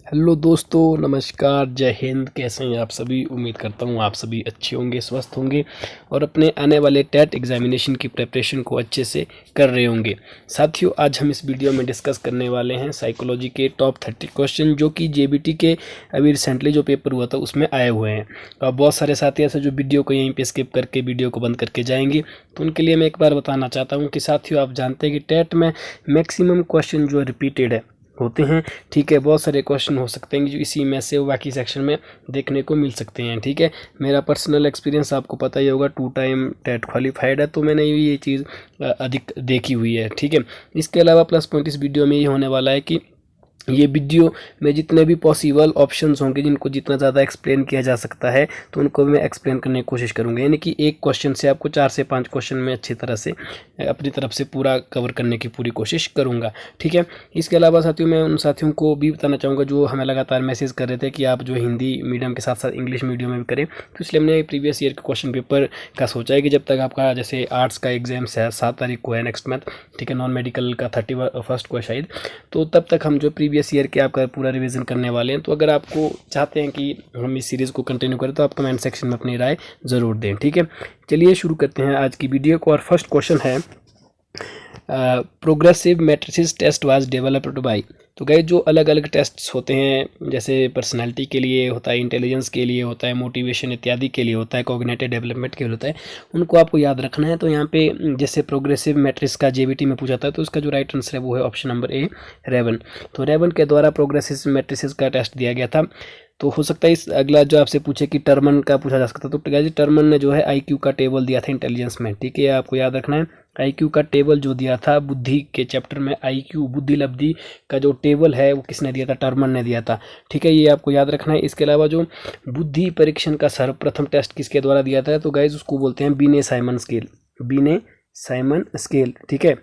Hello दोस्तों, नमस्कार, जय हिंद। कैसे हैं आप सभी? उम्मीद करता हूँ आप सभी अच्छे होंगे, स्वस्थ होंगे और अपने आने वाले टेट एग्जामिनेशन की प्रिपरेशन को अच्छे से कर रहे होंगे। साथियों, आज हम इस वीडियो में डिस्कस करने वाले हैं साइकोलॉजी के टॉप 30 क्वेश्चन जो कि जेबीटी के अभी रिसेंटली जो पेपर हुआ था उसमें आए हुए हैं। और बहुत सारे साथी ऐसे जो वीडियो को यहीं पर स्किप करके वीडियो को बंद करके जाएंगे, तो उनके लिए मैं एक बार बताना चाहता हूँ कि साथियों, आप जानते हैं कि टेट में मैक्सिमम क्वेश्चन जो रिपीटेड है होते हैं। ठीक है, बहुत सारे क्वेश्चन हो सकते हैं जो इसी में से बाकी सेक्शन में देखने को मिल सकते हैं। ठीक है, मेरा पर्सनल एक्सपीरियंस आपको पता ही होगा, 2 टाइम टेट क्वालिफाइड है, तो मैंने ये चीज़ अधिक देखी हुई है। ठीक है, इसके अलावा प्लस पॉइंट इस वीडियो में ये होने वाला है कि ये वीडियो में जितने भी पॉसिबल ऑप्शंस होंगे जिनको जितना ज़्यादा एक्सप्लेन किया जा सकता है तो उनको मैं एक्सप्लेन करने की कोशिश करूँगा। यानी कि एक क्वेश्चन से आपको 4 से 5 क्वेश्चन में अच्छी तरह से अपनी तरफ से पूरा कवर करने की पूरी कोशिश करूँगा। ठीक है, इसके अलावा साथियों, मैं उन साथियों को भी बताना चाहूँगा जो हमें लगातार मैसेज कर रहे थे कि आप जो हिंदी मीडियम के साथ साथ इंग्लिश मीडियम में भी करें, तो इसलिए हमने प्रीवियस ईयर के क्वेश्चन पेपर का सोचा है कि जब तक आपका जैसे आर्ट्स का एग्जाम्स है 7 तारीख को है नेक्स्ट मंथ, ठीक है, नॉन मेडिकल का 31 को है शायद, तो तब तक हम जो प्रीवियस ईयर के आपका पूरा रिवीजन करने वाले हैं। तो अगर आपको चाहते हैं कि हम इस सीरीज़ को कंटिन्यू करें तो आप कमेंट सेक्शन में अपनी राय ज़रूर दें। ठीक है, चलिए शुरू करते हैं आज की वीडियो को। और फर्स्ट क्वेश्चन है, progressive matrices test was developed by. तो गाइस, जो अलग अलग टेस्ट्स होते हैं, जैसे पर्सनालिटी के लिए होता है, इंटेलिजेंस के लिए होता है, मोटिवेशन इत्यादि के लिए होता है, कॉग्निटिव डेवलपमेंट के लिए होता है, उनको आपको याद रखना है। तो यहाँ पे जैसे प्रोग्रेसिव मैट्रिक्स का जेबीटी में पूछा था, तो उसका जो राइट आंसर है वो है ऑप्शन नंबर ए, रेवन। तो रेवन के द्वारा प्रोग्रेसिव मैट्रिसेस का टेस्ट दिया गया था। तो हो सकता है इस अगला जो आपसे पूछे कि टर्मन का पूछा जा सकता था, तो गाइस टर्मन ने जो है आईक्यू का टेबल दिया था इंटेलिजेंस में। ठीक है, आपको याद रखना है, आईक्यू का टेबल जो दिया था बुद्धि के चैप्टर में, आईक्यू बुद्धि लब्धि का जो टेबल है वो किसने दिया था? टर्मन ने दिया था। ठीक है, ये आपको याद रखना है। इसके अलावा जो बुद्धि परीक्षण का सर्वप्रथम टेस्ट किसके द्वारा दिया था? तो गाइस उसको बोलते हैं बीने साइमन स्केल, बीने साइमन स्केल। ठीक है,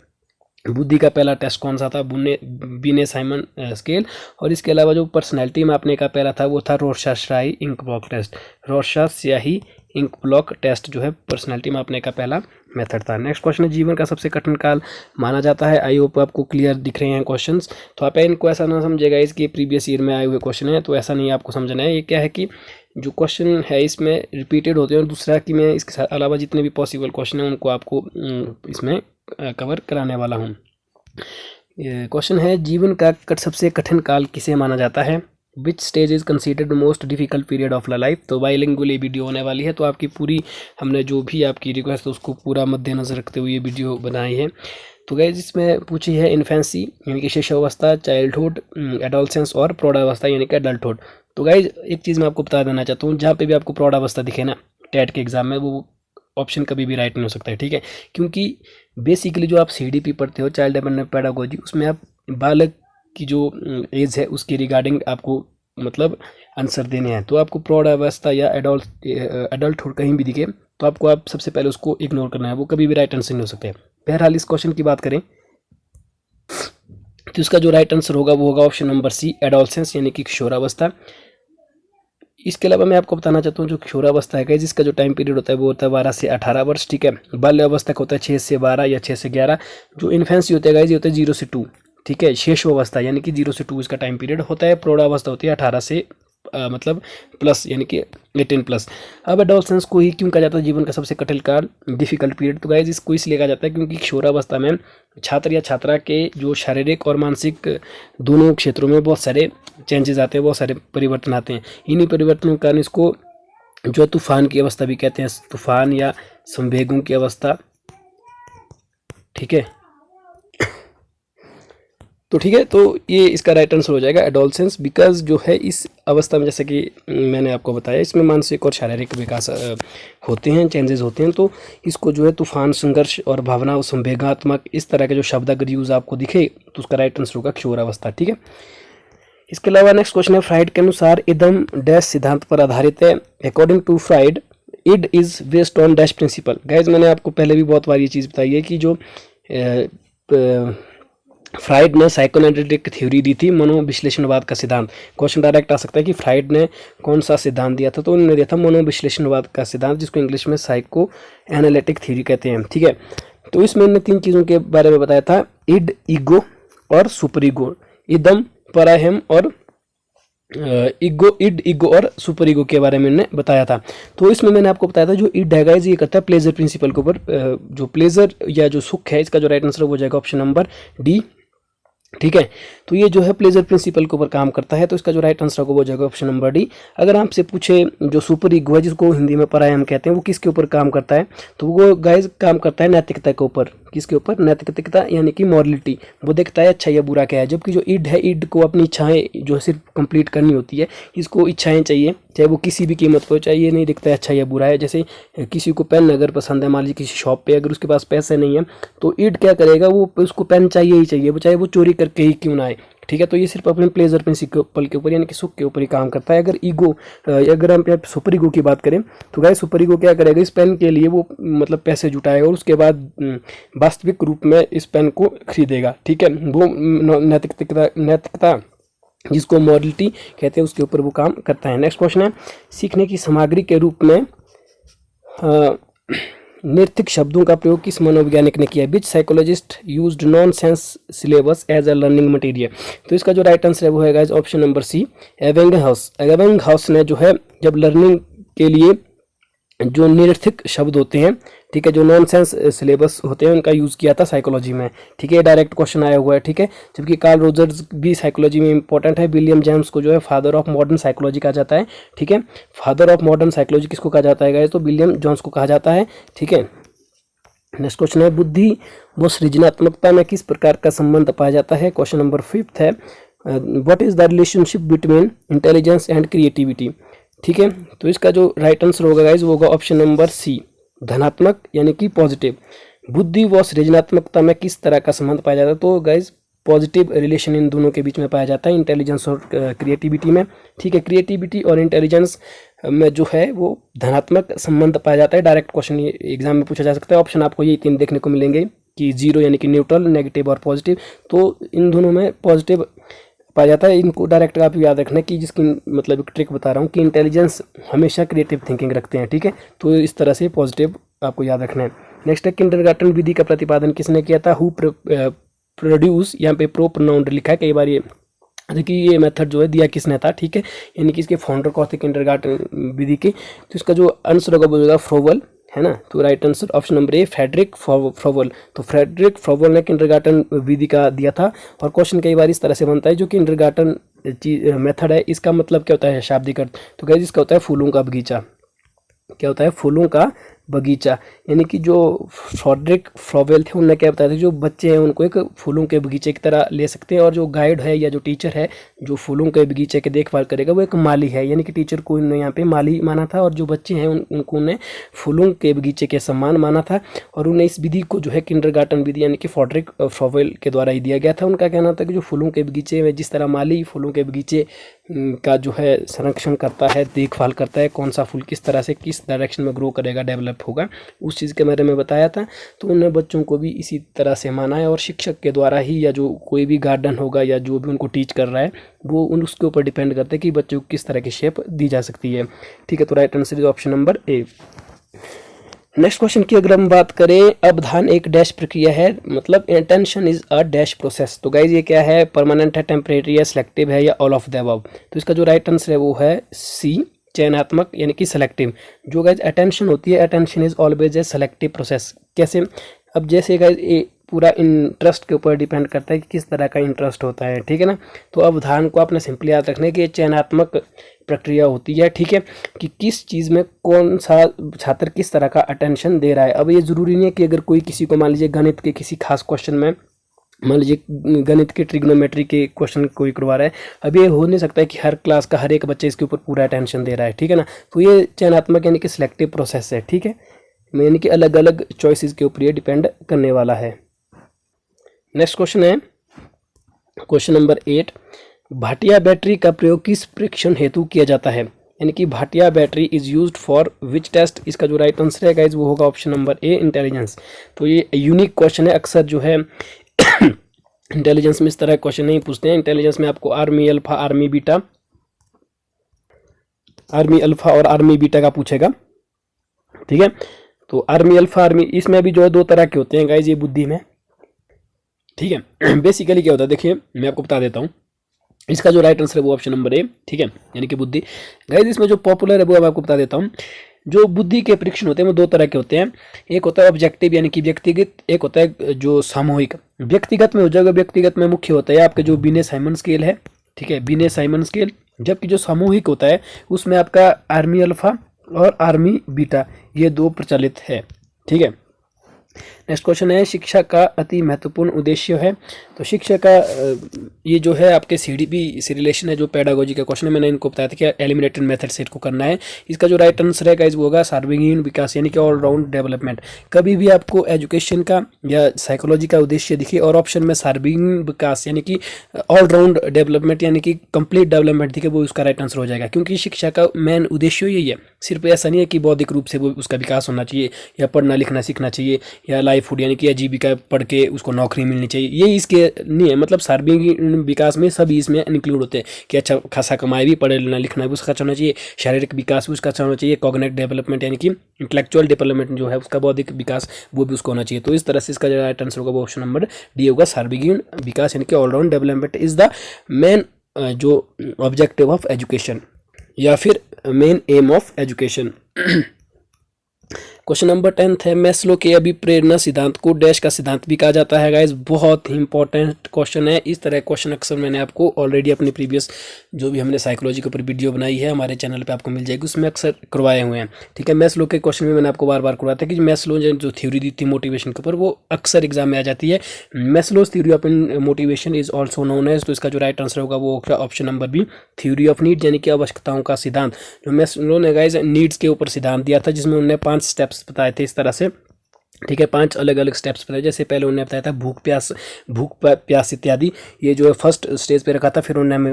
बुद्धि का पहला टेस्ट कौन सा था? बीने साइमन स्केल। और इसके अलावा जो पर्सनैलिटी मापने का पहला था वो था रोरशा स्याही इंक ब्लॉक टेस्ट। रोरशा स्याही इंक ब्लॉक टेस्ट जो है पर्सनैलिटी मापने का पहला मेथड था। नेक्स्ट क्वेश्चन है, जीवन का सबसे कठिन काल माना जाता है। आई होप आपको क्लियर दिख रहे हैं क्वेश्चंस। तो आप इनको ऐसा ना समझेगा इसके प्रीवियस ईयर में आए हुए क्वेश्चन है, तो ऐसा नहीं आपको समझना है। ये क्या है कि जो क्वेश्चन है इसमें रिपीटेड होते हैं, और दूसरा कि मैं इसके अलावा जितने भी पॉसिबल क्वेश्चन हैं उनको आपको इसमें कवर कराने वाला हूँ। क्वेश्चन है, जीवन का सबसे कठिन काल किसे माना जाता है? Which stage is considered most difficult period of life. तो बाइलिंगुअल ये वीडियो होने वाली है, तो आपकी पूरी हमने जो भी आपकी रिक्वेस्ट है उसको पूरा मद्देनजर रखते हुए ये वीडियो बनाई है। तो गाइस, इसमें पूछी है इन्फेंसी यानी कि शिशुअवस्था, चाइल्डहुड, एडोलसेंस और प्रौढ़ावस्था यानी कि एडल्टहुड। तो गाइस, एक चीज़ मैं आपको बता देना चाहता हूँ, जहाँ पे भी आपको प्रौढ़ावस्था दिखे ना टेट के एग्जाम में, वो ऑप्शन कभी भी राइट नहीं हो सकता है। ठीक है, क्योंकि बेसिकली जो आप सीडीपी पढ़ते हो, चाइल्ड डेवलपमेंट पेडागोजी, उसमें आप बालक की जो एज है उसके रिगार्डिंग आपको मतलब आंसर देने हैं। तो आपको प्रौढ़ावस्था या एडल्टहुड कहीं भी दिखे तो आपको आप सबसे पहले उसको इग्नोर करना है, वो कभी भी राइट आंसर नहीं हो सकते। बहरहाल इस क्वेश्चन की बात करें तो इसका जो राइट आंसर होगा वो होगा ऑप्शन नंबर सी, एडोलसेंस यानी कि किशोरावस्था। इसके अलावा मैं आपको बताना चाहता हूँ जो किशोरावस्था है जिसका जो टाइम पीरियड होता है वो होता है 12 से 18 वर्ष। ठीक है, बाल्य अवस्था का होता है 6 से 12 या 6 से 11। जो इन्फेंसी होता है गाइस ये होता है 0 से 2। ठीक है, शेषो अवस्था यानी कि 0 से 2 इसका टाइम पीरियड होता है। प्रौढ़ावस्था होती है 18 से मतलब प्लस यानी कि 18 प्लस। अब एडोलसेंस को ही क्यों कहा जाता है जीवन का सबसे कठिन काल, डिफिकल्ट पीरियड? तो गाइस इसको इसलिए कहा जाता है क्योंकि किशोरावस्था में छात्र या छात्रा के जो शारीरिक और मानसिक दोनों क्षेत्रों में बहुत सारे चेंजेस आते हैं, बहुत सारे परिवर्तन आते हैं। इन्हीं परिवर्तनों के कारण इसको जो तूफान की अवस्था भी कहते हैं, तूफान या संवेगों की अवस्था। ठीक है, तो ठीक है, तो ये इसका राइट आंसर हो जाएगा एडोलसेंस, बिकॉज जो है इस अवस्था में जैसे कि मैंने आपको बताया इसमें मानसिक और शारीरिक विकास होते हैं, चेंजेस होते हैं। तो इसको जो है तूफान, संघर्ष और भावना, संवेगात्मक, इस तरह के जो शब्द अगर यूज आपको दिखे तो उसका राइट आंसर होगा किशोरावस्था। ठीक है, इसके अलावा नेक्स्ट क्वेश्चन है, फ्राइड के अनुसार इदम डैश सिद्धांत पर आधारित है। According to Freud id is based on dash principle. Guys मैंने आपको पहले भी बहुत बार ये चीज़ बताई है कि जो फ्राइड ने साइकोएनालिटिक थ्योरी दी थी, मनोविश्लेषणवाद का सिद्धांत। क्वेश्चन डायरेक्ट आ सकता है कि फ्राइड ने कौन सा सिद्धांत दिया था? तो उन्होंने दिया था मनोविश्लेषणवाद का सिद्धांत, जिसको इंग्लिश में साइको एनालिटिक थ्योरी कहते हैं। ठीक है, तो इसमें इन्होंने 3 चीज़ों के बारे में बताया था, इड, ईगो और सुपर ईगो, इदम, पराहम और ईगो और सुपर ईगो के बारे में मैंने बताया था। तो इसमें मैंने आपको बताया था जो ईड है गाइस ये करता है प्लेजर प्रिंसिपल के ऊपर, जो प्लेजर या जो सुख है, इसका जो राइट आंसर हो जाएगा ऑप्शन नंबर डी। ठीक है, तो ये जो है प्लेजर प्रिंसिपल के ऊपर काम करता है, तो इसका जो राइट आंसर होगा वो जाएगा ऑप्शन नंबर डी। अगर आपसे पूछे जो सुपर ईगो है, जिसको हिंदी में परायम कहते हैं, वो किसके ऊपर काम करता है, तो वो गाइस काम करता है नैतिकता के ऊपर। किसके ऊपर? नैतिकता यानी कि मॉरलिटी। वो देखता है अच्छा या बुरा क्या है। जबकि जो ईड है, ईड को अपनी इच्छाएं जो सिर्फ कंप्लीट करनी होती है, इसको इच्छाएं चाहिए, चाहे वो किसी भी कीमत पर, चाहे ये नहीं दिखता है अच्छा या बुरा है। जैसे किसी को पेन अगर पसंद है, मान लीजिए किसी शॉप पे, अगर उसके पास पैसे नहीं है तो ईड क्या करेगा, वो उसको पेन चाहिए ही चाहिए, वो चाहे वो चोरी करके ही क्यों ना आए। ठीक है, तो ये सिर्फ अपने प्लेजर प्रिंसिपल के ऊपर यानी कि सुख के ऊपर ही काम करता है। अगर हम सुपर ईगो की बात करें तो गाइस सुपर ईगो क्या करेगा, इस पेन के लिए वो मतलब पैसे जुटाएगा और उसके बाद वास्तविक रूप में इस पेन को खरीदेगा। ठीक है, वो नैतिकता जिसको मॉरलिटी कहते हैं उसके ऊपर वो काम करता है। नेक्स्ट क्वेश्चन है, सीखने की सामग्री के रूप में नैतिक शब्दों का प्रयोग किस मनोवैज्ञानिक ने किया? Which psychologist used nonsense syllabus as a learning material? तो इसका जो राइट आंसर है वो है ऑप्शन नंबर सी, एबिंगहाउस ने जो है जब लर्निंग के लिए जो निरर्थक शब्द होते हैं, ठीक है, जो नॉन सेंस सिलेबस होते हैं, उनका यूज़ किया था साइकोलॉजी में। ठीक है, डायरेक्ट क्वेश्चन आया हुआ है। ठीक है, जबकि कार्ल रोजर्स भी साइकोलॉजी में इंपॉर्टेंट है। विलियम जेम्स को जो है फादर ऑफ मॉडर्न साइकोलॉजी कहा जाता है। ठीक है, फादर ऑफ मॉडर्न साइकोलॉजी किसको कहा जाता है? तो विलियम जेम्स को कहा जाता है। ठीक है, नेक्स्ट क्वेश्चन है, बुद्धि व सृजनात्मकता में किस प्रकार का संबंध पाया जाता है? क्वेश्चन नंबर 5 है, what is the relationship between intelligence and creativity? ठीक है, तो इसका जो राइट आंसर होगा गाइज वो होगा ऑप्शन नंबर सी, धनात्मक यानी कि पॉजिटिव। बुद्धि व सृजनात्मकता में किस तरह का संबंध पाया जाता है? तो गाइज पॉजिटिव रिलेशन इन दोनों के बीच में पाया जाता है, इंटेलिजेंस और क्रिएटिविटी में। ठीक है, क्रिएटिविटी और इंटेलिजेंस में जो है वो धनात्मक संबंध पाया जाता है। डायरेक्ट क्वेश्चन ये एग्जाम में पूछा जा सकता है। ऑप्शन आपको ये 3 देखने को मिलेंगे कि जीरो यानी कि न्यूट्रल, नेगेटिव और पॉजिटिव। तो इन दोनों में पॉजिटिव पाया जाता है। इनको डायरेक्ट आप याद रखना कि जिसकी मतलब एक ट्रिक बता रहा हूँ कि इंटेलिजेंस हमेशा क्रिएटिव थिंकिंग रखते हैं। ठीक है, तो इस तरह से पॉजिटिव आपको याद रखना है। नेक्स्ट है, किंडरगार्टन विधि का प्रतिपादन किसने किया था? हु प्रोड्यूस, यहाँ पे प्रो प्रोनाउन लिखा है कई बार, ये देखिए ये मेथड जो है दिया किसने था? ठीक है, यानी कि इसके फाउंडर कौन थे किंडरगार्टन विधि के? तो इसका जो आंसर होगा वो होगा फ्रोवल, है ना। तो right answer option number A, Friedrich Froebel. तो फ्रेडरिक फ्रोवल ने किंडरगार्टन विधि का दिया था। और क्वेश्चन कई बार इस तरह से बनता है, जो किंडरगार्टन मेथड है इसका मतलब क्या होता है शाब्दिक अर्थ? तो गाइस इसका होता है फूलों का बगीचा। क्या होता है? फूलों का बगीचा। यानी कि जो फ्रेडरिक फ्रोवेल थे उन्होंने क्या बताया था, जो बच्चे हैं उनको एक फूलों के बगीचे की तरह ले सकते हैं, और जो गाइड है या जो टीचर है जो फूलों के बगीचे की देखभाल करेगा वो एक माली है। यानी कि टीचर को इन्होंने यहाँ पे माली माना था, और जो बच्चे हैं उनको उन्हें फूलों के बगीचे के समान माना था। और उन्हें इस विधि को जो है किंडरगार्टन विधि यानी कि फ्रेडरिक फ्रोवेल के द्वारा ही दिया गया था। उनका कहना था कि जो फूलों के बगीचे में जिस तरह माली फूलों के बगीचे का जो है संरक्षण करता है, देखभाल करता है, कौन सा फूल किस तरह से किस डायरेक्शन में ग्रो करेगा, डेवलप होगा, उस चीज़ के बारे में बताया था। तो उन्हें बच्चों को भी इसी तरह से माना है, और शिक्षक के द्वारा ही या जो कोई भी गार्डन होगा या जो भी उनको टीच कर रहा है वो उसके ऊपर डिपेंड करता है कि बच्चों को किस तरह की शेप दी जा सकती है। ठीक है, तो right answer is option number A. Next question की अगर हम बात करें, अवधान एक डैश प्रक्रिया है, मतलब attention is a dash process. तो गाइज ये क्या है? परमानेंट है, टेम्परेरी है, सिलेक्टिव है, या ऑल ऑफ द अबव? तो इसका जो राइट आंसर है वो है सी, चयनात्मक यानी कि सेलेक्टिव। जो गाइज अटेंशन होती है, attention is always a selective process. कैसे? अब जैसे गाइज ये पूरा इंटरेस्ट के ऊपर डिपेंड करता है कि किस तरह का इंटरेस्ट होता है। ठीक है ना, तो अवधान को आपने सिंपली याद रखना है कि चयनात्मक प्रक्रिया होती है। ठीक है, कि किस चीज़ में कौन सा छात्र किस तरह का अटेंशन दे रहा है। अब ये ज़रूरी नहीं है कि अगर कोई किसी को मान लीजिए गणित के किसी खास क्वेश्चन में, मान लीजिए गणित के ट्रिग्नोमेट्री के क्वेश्चन कोई करवा रहा है, अब ये हो नहीं सकता है कि हर क्लास का हर एक बच्चा इसके ऊपर पूरा अटेंशन दे रहा है। ठीक है ना, तो ये चयनात्मक यानी कि सिलेक्टिव प्रोसेस है। ठीक है, यानी कि अलग अलग चॉइसेस के ऊपर ये डिपेंड करने वाला है। नेक्स्ट क्वेश्चन है क्वेश्चन नंबर 8, भाटिया बैटरी का प्रयोग किस परीक्षण हेतु किया जाता है? यानी कि Bhatia battery is used for which test? इसका जो राइट आंसर है गाइज वो होगा ऑप्शन नंबर ए, इंटेलिजेंस। तो ये यूनिक क्वेश्चन है, अक्सर जो है इंटेलिजेंस में इस तरह क्वेश्चन नहीं पूछते हैं। इंटेलिजेंस में आपको army alpha, army beta, army alpha और आर्मी बीटा का पूछेगा। ठीक है, तो आर्मी अल्फा आर्मी, इसमें भी जो है 2 तरह के होते हैं गाइज ये बुद्धि में। ठीक है, बेसिकली क्या होता है देखिए मैं आपको बता देता हूँ। इसका जो राइट आंसर है वो ऑप्शन नंबर ए, ठीक है, यानी कि बुद्धि। गाइस इसमें जो पॉपुलर है वो मैं आपको बता देता हूँ। जो बुद्धि के परीक्षण होते हैं वो दो तरह के होते हैं, एक होता है ऑब्जेक्टिव यानी कि व्यक्तिगत, एक होता है जो सामूहिक। व्यक्तिगत में हो जाएगा, व्यक्तिगत में मुख्य होता है आपका जो बिने साइमन स्केल है, ठीक है, बिने साइमन स्केल। जबकि जो सामूहिक होता है उसमें आपका आर्मी अल्फा और आर्मी बीटा ये दो प्रचलित है, ठीक है। नेक्स्ट क्वेश्चन है शिक्षा का अति महत्वपूर्ण उद्देश्य है। तो शिक्षा का ये जो है आपके सीडीपी से रिलेशन है, जो पेडागोजी का क्वेश्चन है, मैंने इनको बताया था कि एलिमिनेटेड मेथड से इनको करना है। इसका जो राइट आंसर है गाइस वो होगा सार्वजनिक विकास यानी कि ऑलराउंड डेवलपमेंट। कभी भी आपको एजुकेशन का या साइकोलॉजी का उद्देश्य दिखे और ऑप्शन में सार्वजनिक विकास यानी कि ऑलराउंड डेवलपमेंट यानी कि कंप्लीट डेवलपमेंट दिखे, वो उसका राइट आंसर हो जाएगा। क्योंकि शिक्षा का मेन उद्देश्य यही है, सिर्फ ऐसा नहीं है कि बौद्धिक रूप से वो उसका विकास होना चाहिए या पढ़ना लिखना सीखना चाहिए या लाइवलीहुड यानी कि आजीविका पढ़ के उसको नौकरी मिलनी चाहिए, ये इसके नहीं है। मतलब सार्वजनिक विकास में सभी इसमें इंक्लूड होते हैं कि अच्छा खासा कमाई भी, पढ़े लिखना भी उसका अच्छा होना चाहिए, शारीरिक विकास भी उसका अच्छा होना चाहिए, कॉग्निटिव डेवलपमेंट यानी कि इंटेलेक्चुअल डेवलपमेंट जो है उसका बौद्धिक विकास वो भी उसको होना चाहिए। तो इस तरह से इसका जो राइट आंसर होगा वो ऑप्शन नंबर डी होगा, सार्वजनिक विकास यानी कि all round development is the main जो ऑब्जेक्टिव ऑफ एजुकेशन या फिर main aim of education. Question number 10 है मैस्लो के अभिप्रेरणा सिद्धांत को डैश का सिद्धांत भी कहा जाता है। गाइस बहुत ही इंपॉर्टेंट क्वेश्चन है। इस तरह क्वेश्चन अक्सर मैंने आपको ऑलरेडी अपनी प्रीवियस जो भी हमने साइकोलॉजी के ऊपर वीडियो बनाई है हमारे चैनल पे आपको मिल जाएगी, उसमें अक्सर करवाए हुए हैं, ठीक है। मैस्लो के क्वेश्चन में मैंने आपको बार बार करवाया था कि मैस्लो जो थ्योरी दी थी मोटिवेशन के ऊपर वो अक्सर एग्जाम में आ जाती है। Maslow's theory of motivation is also known as, तो इसका जो राइट आंसर होगा वो option number B, theory of need यानी कि आवश्यकताओं का सिद्धांत। जो मैस्लो ने गाइस नीड्स के ऊपर सिद्धांत दिया था जिसमें उन्होंने 5 स्टेप्स बताए थे इस तरह से, ठीक है, 5 अलग अलग स्टेप्स बताए। जैसे पहले उन्होंने बताया था भूख प्यास इत्यादि, ये जो है फर्स्ट स्टेज पे रखा था। फिर उन्होंने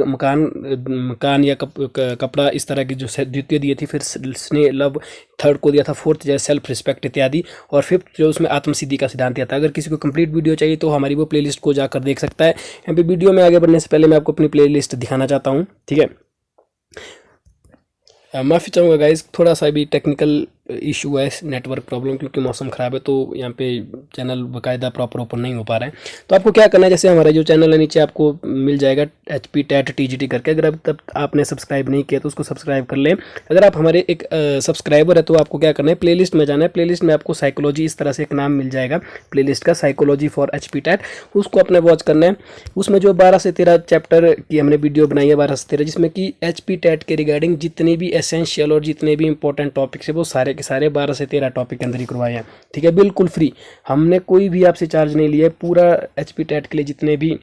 मकान या कपड़ा इस तरह की जो द्वितीय दी थी। फिर स्नेह लव थर्ड को दिया था, फोर्थ जैसे सेल्फ रिस्पेक्ट इत्यादि, और फिफ्थ जो उसमें आत्मसिद्धि का सिद्धांत दिया था। अगर किसी को कंप्लीट वीडियो चाहिए तो हमारी वो प्लेलिस्ट को जाकर देख सकता है। यहाँ पे वीडियो में आगे बढ़ने से पहले मैं आपको अपनी प्लेलिस्ट दिखाना चाहता हूँ, ठीक है। माफ़ी चाहूँगा गाइज, थोड़ा सा भी टेक्निकल इशू है, नेटवर्क प्रॉब्लम, क्योंकि मौसम ख़राब है तो यहाँ पे चैनल बाकायदा प्रॉपर ओपन नहीं हो पा रहा है। तो आपको क्या करना है, जैसे हमारा जो चैनल है नीचे आपको मिल जाएगा HP TET TGT करके, अगर अब तक आपने सब्सक्राइब नहीं किया तो उसको सब्सक्राइब कर लें। अगर आप हमारे एक सब्सक्राइबर है तो आपको क्या करना है, प्लेलिस्ट में जाना है। प्लेलिस्ट में आपको साइकोलॉजी इस तरह से एक नाम मिल जाएगा प्लेलिस्ट का, साइकोलॉजी फॉर HP TET, उसको अपने वॉच करना है। उसमें जो 12 से 13 चैप्टर की हमने वीडियो बनाई है, 12 से 13, जिसमें कि HP TET के रिगार्डिंग जितने भी एसेंशियल और जितने भी इंपॉर्टेंट टॉपिक्स है वो सारे के सारे 12 से 13 टॉपिक के अंदर ही करवाए हैं, ठीक है, बिल्कुल फ्री। हमने कोई भी आपसे चार्ज नहीं लिया है। पूरा HP TET के लिए जितने भी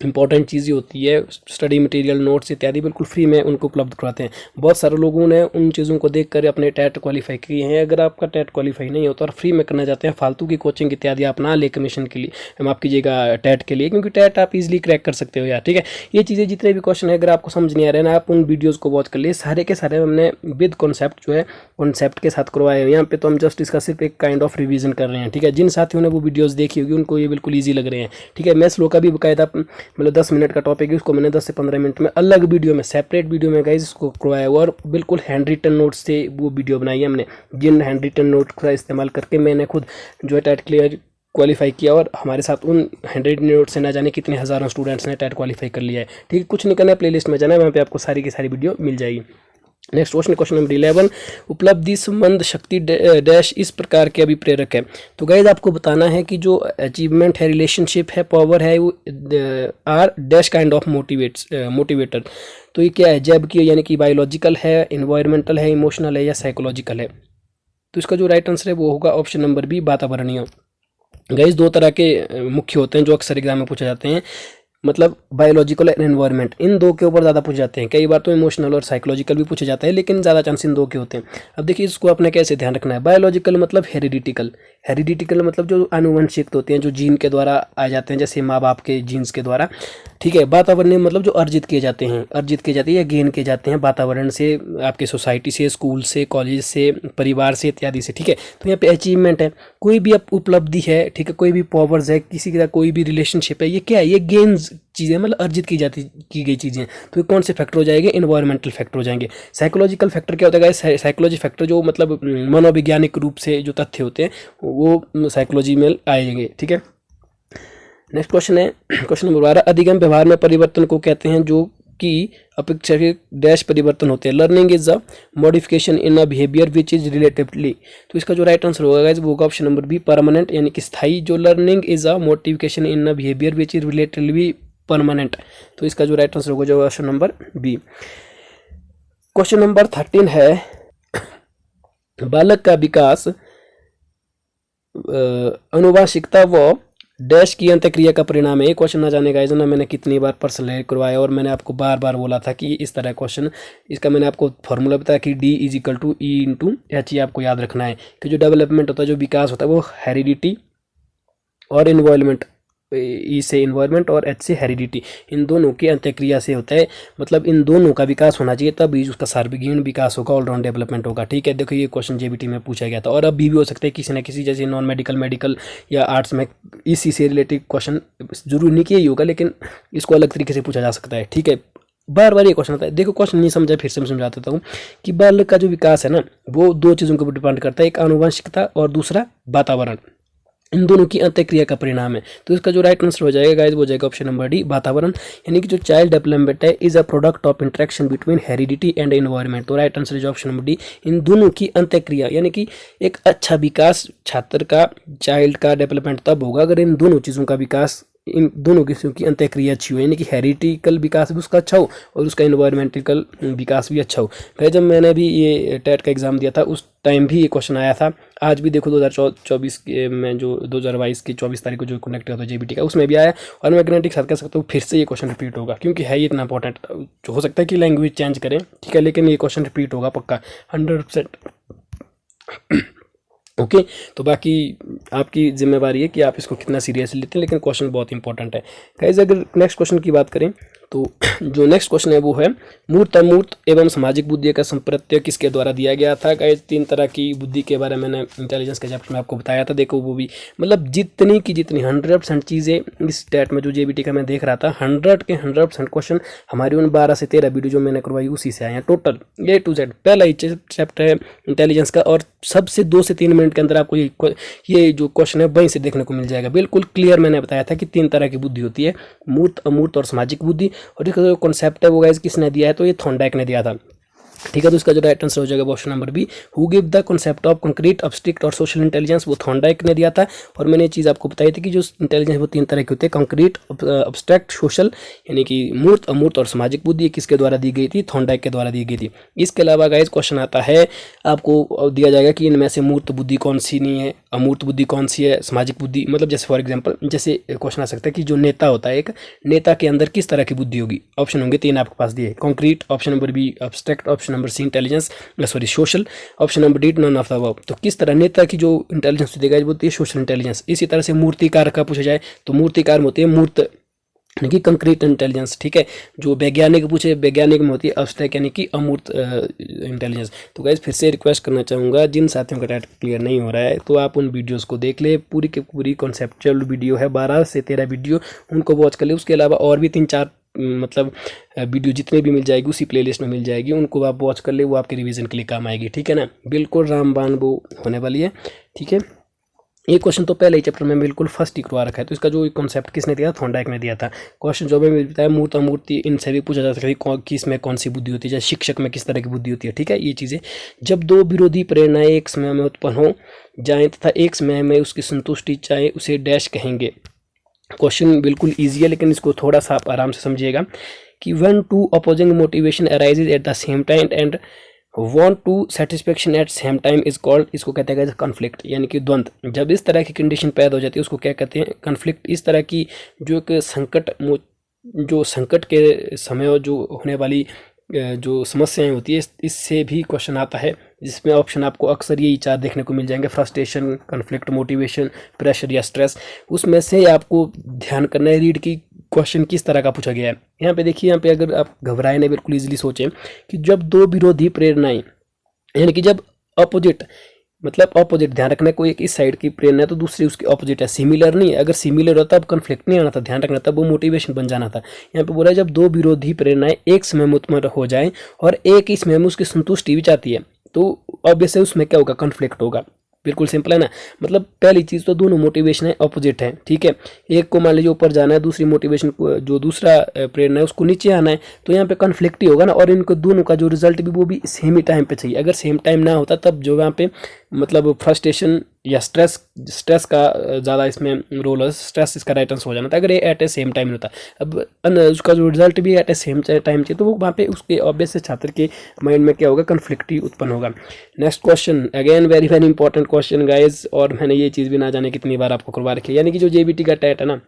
इंपॉर्टेंट चीज़ें होती है, स्टडी मटेरियल, नोट्स इत्यादि, बिल्कुल फ्री में उनको उपलब्ध करवाते हैं। बहुत सारे लोगों ने उन चीज़ों को देखकर अपने टेट क्वालिफाई किए हैं। अगर आपका टेट क्वालिफाई नहीं होता और फ्री में करना चाहते हैं, फालतू की कोचिंग इत्यादि आप ना ले कमीशन के लिए, माफ़ कीजिएगा टेट के लिए, क्योंकि टेट आप इजीली क्रैक कर सकते हो यार, ठीक है। ये चीज़ें जितने भी क्वेश्चन है अगर आपको समझ नहीं आ रहे ना, आप उन वीडियोज़ को वॉच कर लिए, सारे के सारे हमने विद कॉन्सेप्ट जो है कॉन्सेप्ट के साथ करवाए हैं। यहाँ पे तो हम जस्ट इसका सिर्फ एक काइंड ऑफ रिवीजन कर रहे हैं, ठीक है। जिन साथियों ने वो वीडियोज़ देखी होगी उनको ये बिल्कुल ईजी लग रहे हैं, ठीक है। मैथ्स लो का भी बाकायदा मतलब 10 मिनट का टॉपिक है, उसको मैंने 10 से 15 मिनट में अलग वीडियो में, सेपरेट वीडियो में गाइस इसको करवाया हुआ, और बिल्कुल हैंड रिटन नोट से वो वीडियो बनाई है हमने, जिन हैंड रिटन नोट का इस्तेमाल करके मैंने खुद जो है टेट क्लियर क्वालिफाई किया, और हमारे साथ उन 100 नोट से ना जाने कितने हज़ारों स्टूडेंट्स ने टेट क्वालिफाई कर लिया है, ठीक है। कुछ नहीं करना है, प्लेलिस्ट में जाना है, वहाँ पे आपको सारी की सारी वीडियो मिल जाएगी। नेक्स्ट क्वेश्चन, क्वेश्चन नंबर 11, उपलब्धि संबंध शक्ति डैश इस प्रकार के अभिप्रेरक है। तो गाइज आपको बताना है कि जो अचीवमेंट है, रिलेशनशिप है, पावर है, वो are dash kind of motivator. तो ये क्या है, जबकि यानी कि बायोलॉजिकल है, इन्वायरमेंटल है, इमोशनल है या साइकोलॉजिकल है। तो इसका जो राइट आंसर है वो होगा ऑप्शन नंबर बी, वातावरणीय। गाइज 2 तरह के मुख्य होते हैं जो अक्सर एग्जाम में पूछे जाते हैं, मतलब बायोलॉजिकल और एनवायरनमेंट, इन 2 के ऊपर ज़्यादा पूछ जाते हैं। कई बार तो इमोशनल और साइकोलॉजिकल भी पूछे जाते हैं, लेकिन ज़्यादा चांस इन 2 के होते हैं। अब देखिए इसको अपने कैसे ध्यान रखना है। बायोलॉजिकल मतलब हेरिडिटिकल मतलब जो आनुवंशिक होते हैं, जो जीन के द्वारा आ जाते हैं, जैसे माँ बाप के जीन्स के द्वारा, ठीक है। वातावरणीय मतलब जो अर्जित किए जाते हैं या गेन किए जाते हैं वातावरण से, आपके सोसाइटी से, स्कूल से, कॉलेज से, परिवार से इत्यादि से, ठीक है। तो यहाँ पे अचीवमेंट है, कोई भी उपलब्धि है, ठीक है, कोई भी पावर्स है, किसी का कोई भी रिलेशनशिप है, ये क्या है, ये गेन्स चीज़ें, मतलब अर्जित की गई चीज़ें। तो ये कौन से फैक्टर हो जाएंगे, इन्वायरमेंटल फैक्टर हो जाएंगे। साइकोलॉजिकल फैक्टर क्या होता है, साइकोलॉजी फैक्टर जो मतलब मनोवैज्ञानिक रूप से जो तथ्य होते हैं वो साइकोलॉजी में आएंगे, ठीक है। नेक्स्ट क्वेश्चन है क्वेश्चन नंबर 12, अधिगम व्यवहार में परिवर्तन को कहते हैं जो की अपेक्षाकृत डैश परिवर्तन होते हैं। Learning is a modification in a behaviour which is relatively, तो इसका जो राइट आंसर होगा गाइस वो होगा ऑप्शन नंबर बी, परमानेंट, यानी कि स्थायी। जो learning is a modification in a behaviour which is relatively permanent, तो इसका जो राइट आंसर होगा जो option number B. Question number 13 है, बालक का विकास अनुवांशिकता व डैश की अंतःक्रिया का परिणाम है। ये क्वेश्चन ना जाने गाइस ना मैंने कितनी बार पर्सनली करवाया और मैंने आपको बार बार बोला था कि इस तरह क्वेश्चन, इसका मैंने आपको फॉर्मूला बताया कि D is equal to E into H, आपको याद रखना है कि जो डेवलपमेंट होता है, जो विकास होता है, वो हेरिडिटी और इन्वायरमेंट, ई से इन्वायरमेंट और एच से हेरिडिटी, इन दोनों की अंत्यक्रिया से होता है। मतलब इन दोनों का विकास होना चाहिए, तभी उसका सार्वभौमिक विकास होगा, ऑलराउंड डेवलपमेंट होगा। ठीक है, देखो ये क्वेश्चन जेबीटी में पूछा गया था और अब भी हो सकता है किसी न किसी, जैसे नॉन मेडिकल, मेडिकल या आर्ट्स में इसी से रिलेटेड क्वेश्चन, जरूरी नहीं कि यही होगा, लेकिन इसको अलग तरीके से पूछा जा सकता है। ठीक है, बार बार ये क्वेश्चन आता है। देखो क्वेश्चन नहीं समझा, फिर से मैं समझा देता हूँ कि बालक का जो विकास है ना, वो दो चीज़ों के ऊपर डिपेंड करता है, एक आनुवंशिकता और दूसरा वातावरण। इन दोनों की अंत्यक्रिया का परिणाम है। तो इसका जो राइट आंसर हो जाएगा गाइस वो हो जाएगा ऑप्शन नंबर डी, वातावरण। यानी कि जो चाइल्ड डेवलपमेंट है is a product of interaction between heredity and environment. तो right answer is option number D, इन दोनों की अंत्यक्रिया। यानी कि एक अच्छा विकास छात्र का, चाइल्ड का डेवलपमेंट तब होगा अगर इन दोनों चीज़ों का विकास, इन दोनों चीज़ों की अंत्यक्रिया अच्छी हो, यानी कि हेरिटिकल विकास भी उसका अच्छा हो और उसका इन्वायरमेंटल विकास भी अच्छा हो। फिर जब मैंने भी ये टेट का एग्ज़ाम दिया था उस टाइम भी ये क्वेश्चन आया था। आज भी देखो 2024 में, जो 2022 की 24 तारीख को जो कनेक्ट हुआ था जेबीटी का, उसमें भी आया और मैं गारंटी के साथ कह सकता हूँ फिर से ये क्वेश्चन रिपीट होगा, क्योंकि है ये इतना इंपॉर्टेंट। हो सकता है कि लैंग्वेज चेंज करें, ठीक है, लेकिन ये क्वेश्चन रिपीट होगा पक्का 100%। ओके तो बाकी आपकी जिम्मेवारी है कि आप इसको कितना सीरियसली लेते हैं, लेकिन क्वेश्चन बहुत इंपॉर्टेंट है गाइस। अगर नेक्स्ट क्वेश्चन की बात करें तो जो नेक्स्ट क्वेश्चन है वो है, मूर्त अमूर्त एवं सामाजिक बुद्धि का संप्रत्यय किसके द्वारा दिया गया था। गाइस 3 तरह की बुद्धि के बारे में मैंने इंटेलिजेंस के चैप्टर में आपको बताया था। देखो वो भी मतलब जितनी 100% चीज़ें इस टेट में जो जेबीटी का मैं देख रहा था, 100% क्वेश्चन हमारी उन 12 से 13 वीडियो जो मैंने करवाई उसी से आए हैं टोटल, A to Z। पहला ही चैप्टर है इंटेलिजेंस का और सबसे 2 से 3 मिनट के अंदर आपको ये जो क्वेश्चन है वहीं से देखने को मिल जाएगा। बिल्कुल क्लियर मैंने बताया था कि 3 तरह की बुद्धि होती है, मूर्त अमूर्त और सामाजिक बुद्धि। और इसका जो कॉन्सेप्ट है वो गाइस किसने दिया है, तो ये थॉर्नडाइक ने दिया था। ठीक है, तो इसका जो राइट आंसर हो जाएगा option number B, who give the concept of concrete, abstract और सोशल इंटेलिजेंस, वो थॉर्नडाइक ने दिया था। और मैंने ये चीज़ आपको बताई थी कि जो इंटेलिजेंस वो 3 तरह के होते हैं, कंक्रीट, अब्स्ट्रैक्ट, सोशल, यानी कि मूर्त अमूर्त और सामाजिक बुद्धि किसके द्वारा दी गई थी, थॉर्नडाइक के द्वारा दी गई थी। इसके अलावा गाइस क्वेश्चन आता है आपको दिया जाएगा कि इनमें से मूर्त बुद्धि कौन सी नहीं है, अमूर्त बुद्धि कौन सी है, सामाजिक बुद्धि, मतलब जैसे फॉर एग्जाम्पल जैसे क्वेश्चन आ सकता है कि जो नेता होता है, एक नेता के अंदर किस तरह की बुद्धि होगी। ऑप्शन होंगे 3 आपके पास दिए, concrete, option number B abstract, option number C intelligence, social, option number D none of the above. तो किस तरह नेता की जो इंटेलिजेंस देगा वो होती है सोशल इंटेलिजेंस। इसी तरह से मूर्तिकार का पूछा जाए तो मूर्तिकार में होती है मूर्त यानी कि कंक्रीट इंटेलिजेंस। ठीक है, जो वैज्ञानिक पूछे वैज्ञानिक में होती है अब्स्ट्रैक्ट यानी कि अमूर्त इंटेलिजेंस। तो गाइस फिर से रिक्वेस्ट करना चाहूँगा, जिन साथियों का टेट क्लियर नहीं हो रहा है तो आप उन वीडियोस को देख ले, पूरी की पूरी कॉन्सेप्चुअल वीडियो है, 12 से 13 वीडियो, उनको वॉच कर ले। उसके अलावा और भी 3-4 मतलब वीडियो जितने भी मिल जाएगी उसी प्लेलिस्ट में मिल जाएगी, उनको आप वॉच कर ले, वो आपके रिवीजन के लिए काम आएगी। ठीक है ना, बिल्कुल रामबाण वो होने वाली है। ठीक है, ये क्वेश्चन तो पहले ही चैप्टर में बिल्कुल फर्स्ट ही करवा रखा है। तो इसका जो कॉन्सेप्ट किसने दिया, थॉर्नडाइक ने दिया था। क्वेश्चन जो मैंने बताया मूर्त अमूर्ति, इनसे भी पूछा जा सकता है कि इसमें कौन सी बुद्धि होती है, जैसे शिक्षक में किस तरह की बुद्धि होती है। ठीक है, ये चीज़ें जब 2 विरोधी प्रेरणाएं एक समय में उत्पन्न हो जाए तथा एक समय में उसकी संतुष्टि चाहे, उसे डैश कहेंगे। क्वेश्चन बिल्कुल ईजी है लेकिन इसको थोड़ा सा आप आराम से समझिएगा कि when 2 opposing motivation arises at the same time and want to satisfaction at same time is called, इसको कहते हैं कॉन्फ्लिक्ट यानी कि द्वंद्व। जब इस तरह की कंडीशन पैदा हो जाती है उसको क्या कहते हैं, कॉन्फ्लिक्ट। इस तरह की जो एक संकट के समय जो होने वाली जो समस्याएं होती है इससे भी क्वेश्चन आता है, जिसमें ऑप्शन आपको अक्सर यही 4 देखने को मिल जाएंगे, फ्रस्ट्रेशन, कॉन्फ्लिक्ट, मोटिवेशन, प्रेशर या स्ट्रेस। उसमें से आपको ध्यान करना है रीड की क्वेश्चन किस तरह का पूछा गया है। यहाँ पे देखिए, यहाँ पे अगर आप घबराए नहीं, बिल्कुल इजीली सोचें कि जब 2 विरोधी प्रेरणाएं यानी कि जब अपोजिट, मतलब अपोजिट, ध्यान रखना कोई एक इस साइड की प्रेरणा है तो दूसरी उसकी अपोजिट है, सिमिलर नहीं है। अगर सिमिलर होता तब कॉन्फ्लिक्ट नहीं आना था, ध्यान रखना, तब वो मोटिवेशन बन जाना था। यहाँ पे बोला है जब 2 विरोधी प्रेरणाएं एक समय में उत्पन्न हो जाए और एक ही समय में उसकी संतुष्टि भी चाहती है तो ऑब्वियसली उसमें क्या होगा, कॉन्फ्लिक्ट होगा। बिल्कुल सिंपल है ना। मतलब पहली चीज़ तो दोनों मोटिवेशन है अपोजिट है, ठीक है। एक को मान लीजिए ऊपर जाना है, दूसरी मोटिवेशन को जो दूसरा प्रेरणा है उसको नीचे आना है, तो यहाँ पे कन्फ्लिक्ट ही होगा ना। और इनको दोनों का जो रिजल्ट भी वो भी सेम ही टाइम पे चाहिए। अगर सेम टाइम ना होता तब जो यहाँ पे मतलब फ्रस्ट्रेशन या स्ट्रेस का ज़्यादा इसमें रोल है, स्ट्रेस इसका राइट आंसर हो जाना था अगर ये एट ए सेम टाइम होता। अब उसका जो रिजल्ट भी एट ए सेम टाइम चाहिए, तो वो वहाँ पे उसके ऑब्वियस छात्र के माइंड में क्या होगा, कन्फ्लिक्ट ही उत्पन्न होगा। Next question again very very important question guys, और मैंने ये चीज़ भी ना जाने कितनी बार आपको करवा रखी है। यानी कि जो जेबीटी का टेट है ना,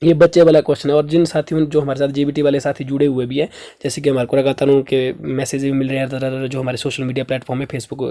ये बच्चे वाला क्वेश्चन है। और जिन साथियों जो हमारे साथ जेबीटी वाले साथी जुड़े हुए भी हैं, जैसे कि हमारे को लगातार उनके मैसेज भी मिल रहे हैं जो हमारे सोशल मीडिया प्लेटफॉर्म है, फेसबुक,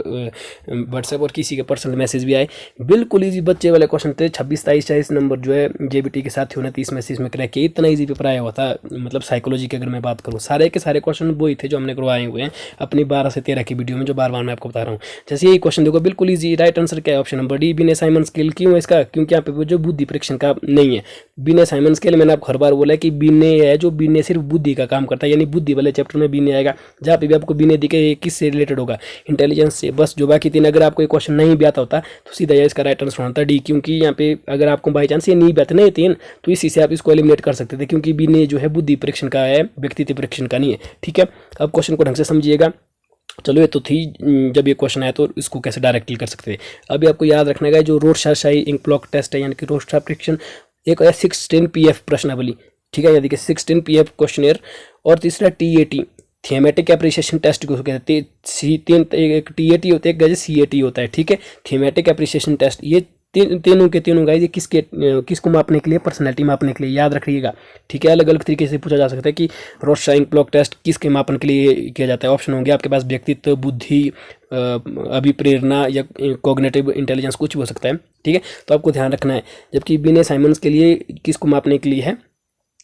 व्हाट्सएप, और किसी के पर्सनल मैसेज भी आए। बिल्कुल ईजी बच्चे वाले क्वेश्चन थे। 26, 23, 40 नंबर जो है जेबीटी के साथियों ने 30 मैसेज में क्रैक किया। इतना ईजी पेपर आया हुआ था। मतलब साइकोलॉजी की अगर मैं बात करूँ, सारे के सारे क्वेश्चन वो ही थे जो हमने करवाए हुए हैं अपनी 12 से 13 की वीडियो में, जो बार बार मैं आपको बता रहा हूँ। जैसे यही क्वेश्चन देखो, बिल्कुल ईजी। राइट आंसर क्या है? ऑप्शन नंबर डी, बिना साइमन स्केल। क्यों है इसका? क्योंकि यहाँ पे जो बुद्धि परीक्षण का नहीं है। बिना साइमन स्केल मैंने आपको बार बोला है कि बिने है, जो बिने सिर्फ बुद्धि का काम करता है, यानी बुद्धि वाले चैप्टर में बिने आएगा। जहाँ पे भी आपको बिने दिखे किससे रिलेटेड होगा, इंटेलिजेंस से। बस जो बाकी 3 अगर आपको ये क्वेश्चन नहीं भी आता होता तो सीधा इसका राइट आंसर होता डी, क्योंकि यहाँ पे अगर आपको बाई चांस ये नहीं भी आते ना ये 3, तो इसी से आप इसको एलिमिनेट कर सकते थे, क्योंकि बिने जो है बुद्धि परीक्षण का है, व्यक्तित्व परीक्षण का नहीं है। ठीक है, अब क्वेश्चन को ढंग से समझिएगा। चलो ये तो थी, जब ये क्वेश्चन आया तो इसको कैसे डायरेक्टली कर सकते थे। अभी आपको याद रखना है जो रोरशाही इंक ब्लॉक टेस्ट है, यानी कि रोरशाह परीक्षण, एक है 16 PF प्रश्नावली, ठीक है, यानी कि 16 PF क्वेश्चनर, और तीसरा TAT थीमेटिक एप्रिसिएशन टेस्ट को कहते हैं। एक TAT होता है, एक CAT होता है, ठीक है, थीमेटिक एप्रिसिएशन टेस्ट। ये तीनों के तीनों गाइस ये किसको मापने के लिए, पर्सनैलिटी मापने के लिए, याद रखिएगा। ठीक है, अलग अलग तरीके से पूछा जा सकता है कि रोरशाह इंक ब्लॉक टेस्ट किसके मापन के लिए किया जाता है। ऑप्शन होंगे आपके पास व्यक्तित्व, बुद्धि, अभिप्रेरणा या कॉग्निटिव इंटेलिजेंस, कुछ भी हो सकता है। ठीक है, तो आपको ध्यान रखना है। जबकि बिने साइमंस के लिए किसको मापने के लिए है,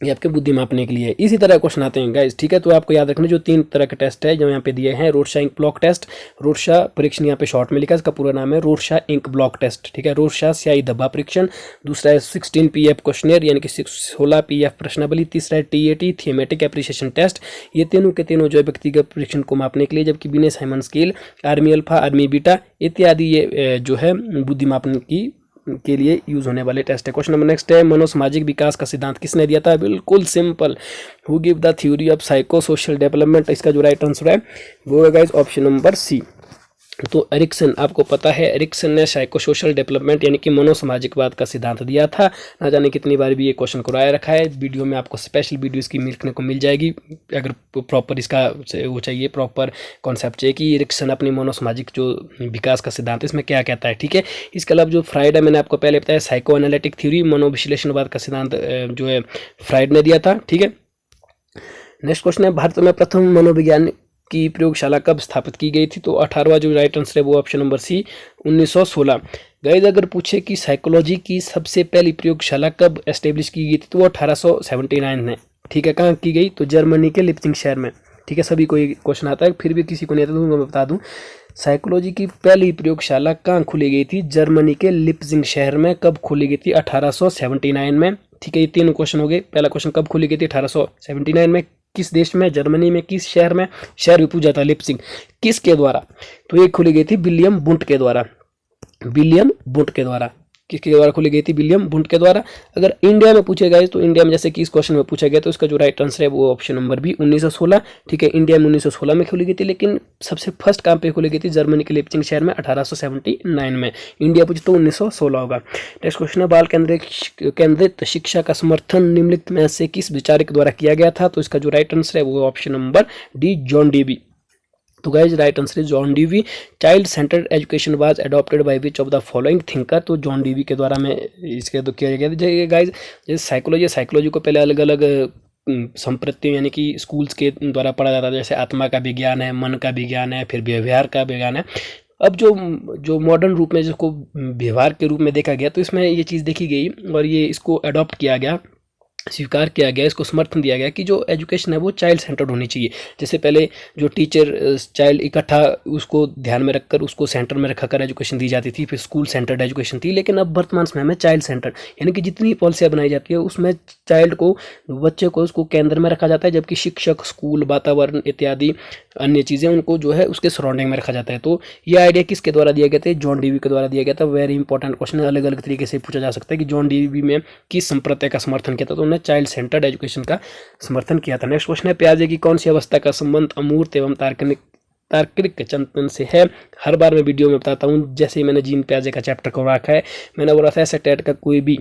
ये आपके बुद्धि मापने के लिए। इसी तरह क्वेश्चन आते हैं गाइस। ठीक है, तो आपको याद रखना जो 3 तरह के टेस्ट है जो यहाँ पे दिए हैं। रोरशाह इंक ब्लॉक टेस्ट, रोरशाह परीक्षण यहाँ पे शॉर्ट में लिखा है, इसका पूरा नाम है रोरशाह इंक ब्लॉक टेस्ट। ठीक है, रोरशाह स्याही धब्बा परीक्षण। दूसरा है 16 PF क्वेश्चनर, यानी कि 16 PF प्रश्नावली। तीसरा है TAT थीमेटिक एप्रिसिएशन टेस्ट। ये तीनों के तीनों जो है व्यक्तिगत परीक्षण को मापने के लिए। जबकि बिने Simon scale, army alpha, army beta इत्यादि ये जो है बुद्धि मापन की के लिए यूज होने वाले टेस्ट है। क्वेश्चन नंबर नेक्स्ट है, मनोसामाजिक विकास का सिद्धांत किसने दिया था? बिल्कुल simple, who give the theory of psycho social development. इसका जो राइट आंसर है वो है गाइस ऑप्शन नंबर सी। तो एरिक्सन, आपको पता है एरिक्सन ने साइको सोशल डेवलपमेंट यानी कि मनोसामाजिकवाद का सिद्धांत दिया था। ना जाने कितनी बार भी ये क्वेश्चन कराया रखा है। वीडियो में आपको स्पेशल वीडियो इसकी मिलने को मिल जाएगी, अगर प्रॉपर इसका वो चाहिए, प्रॉपर कॉन्सेप्ट चाहिए कि एरिक्सन अपनी मनोसामाजिक जो विकास का सिद्धांत इसमें क्या कहता है। ठीक है, इसके अलावा जो फ्राइड है, मैंने आपको पहले बताया साइको एनालिटिक थ्योरी, मनोविश्लेषणवाद का सिद्धांत जो है फ्राइड ने दिया था। ठीक है, नेक्स्ट क्वेश्चन है, भारत में प्रथम मनोविज्ञान की प्रयोगशाला कब स्थापित की गई थी? तो 18वां जो राइट आंसर है वो ऑप्शन नंबर सी, 1916। गाइस अगर पूछे कि साइकोलॉजी की सबसे पहली प्रयोगशाला कब एस्टेब्लिश की गई थी तो वो 1879 में। ठीक है, कहाँ की गई? तो जर्मनी के लिप्जिंग शहर में। ठीक है, सभी को ये क्वेश्चन आता है, फिर भी किसी को नहीं आता तो मैं बता दूं, साइकोलॉजी की पहली प्रयोगशाला कहाँ खुली गई थी? जर्मनी के लिप्जिंग शहर में। कब खुली गई थी? 1879 में। ठीक है, ये 3 क्वेश्चन हो गए। पहला क्वेश्चन कब खुली गई थी? 1879 में। किस देश में? जर्मनी में। किस शहर में? शहर भी पूछा था, लिप्जिंग। किसके द्वारा? तो ये खुली गई थी विलियम वुंट के द्वारा। विलियम वुंट के द्वारा। किसके द्वारा खुली गई थी? विलियम वुंट के द्वारा। अगर इंडिया में पूछे गए तो इंडिया में जैसे कि इस क्वेश्चन में पूछा गया तो इसका जो राइट आंसर है वो ऑप्शन नंबर बी, 1916। ठीक है, इंडिया में 1916 में खुली गई थी, लेकिन सबसे फर्स्ट कहाँ पे खुली गई थी? जर्मनी के लिप्जिंग शहर में 1879 में। इंडिया पूछे तो 1916 होगा। नेक्स्ट क्वेश्चन है, बाल केंद्रित शिक्षा का समर्थन निम्नलिखित में से किस विचारक द्वारा किया गया था? तो इसका जो राइट आंसर है वो option number D, John Dewey. तो गाइज राइट आंसर है John Dewey. Child centred education was adopted by which of the following thinker? तो जॉन डीवी के द्वारा में इसके तो किया गया था। गाइज जैसे साइकोलॉजी को पहले अलग अलग संप्रत्तियों यानी कि स्कूल्स के द्वारा पढ़ा जाता था, जैसे आत्मा का विज्ञान है, मन का विज्ञान है, फिर व्यवहार का विज्ञान है। अब जो मॉडर्न रूप में जिसको व्यवहार के रूप में देखा गया तो इसमें ये चीज़ देखी गई और ये इसको अडॉप्ट किया गया स्वीकार किया गया, इसको समर्थन दिया गया कि जो एजुकेशन है वो चाइल्ड सेंटर्ड होनी चाहिए। जैसे पहले जो टीचर चाइल्ड इकट्ठा उसको ध्यान में रखकर उसको सेंटर में रखा कर एजुकेशन दी जाती थी, फिर स्कूल सेंटर्ड एजुकेशन थी, लेकिन अब वर्तमान समय में चाइल्ड सेंटर्ड, यानी कि जितनी पॉलिसियाँ बनाई जाती है उसमें चाइल्ड को, बच्चे को उसको केंद्र में रखा जाता है, जबकि शिक्षक, स्कूल, वातावरण इत्यादि अन्य चीज़ें उनको जो है उसके सराउंडिंग में रखा जाता है। तो ये आइडिया किसके द्वारा दिया गया था? जॉन डीवी के द्वारा दिया गया था। वेरी इंपॉर्टेंट क्वेश्चन है, अलग अलग तरीके से पूछा जा सकता है कि जॉन डीवी में किस संप्रदाय का समर्थन किया था? तो उन्होंने चाइल्ड सेंटर्ड एजुकेशन का समर्थन किया था। नेक्स्ट क्वेश्चन है, प्याजे की कौन सी अवस्था का संबंध अमूर्त एवं तार्किक चिंतन से है? हर बार मैं वीडियो में बताता हूँ, जैसे ही मैंने जीन प्याजे का चैप्टर को रखा है, मैंने बोला था ऐसे टेट का कोई भी,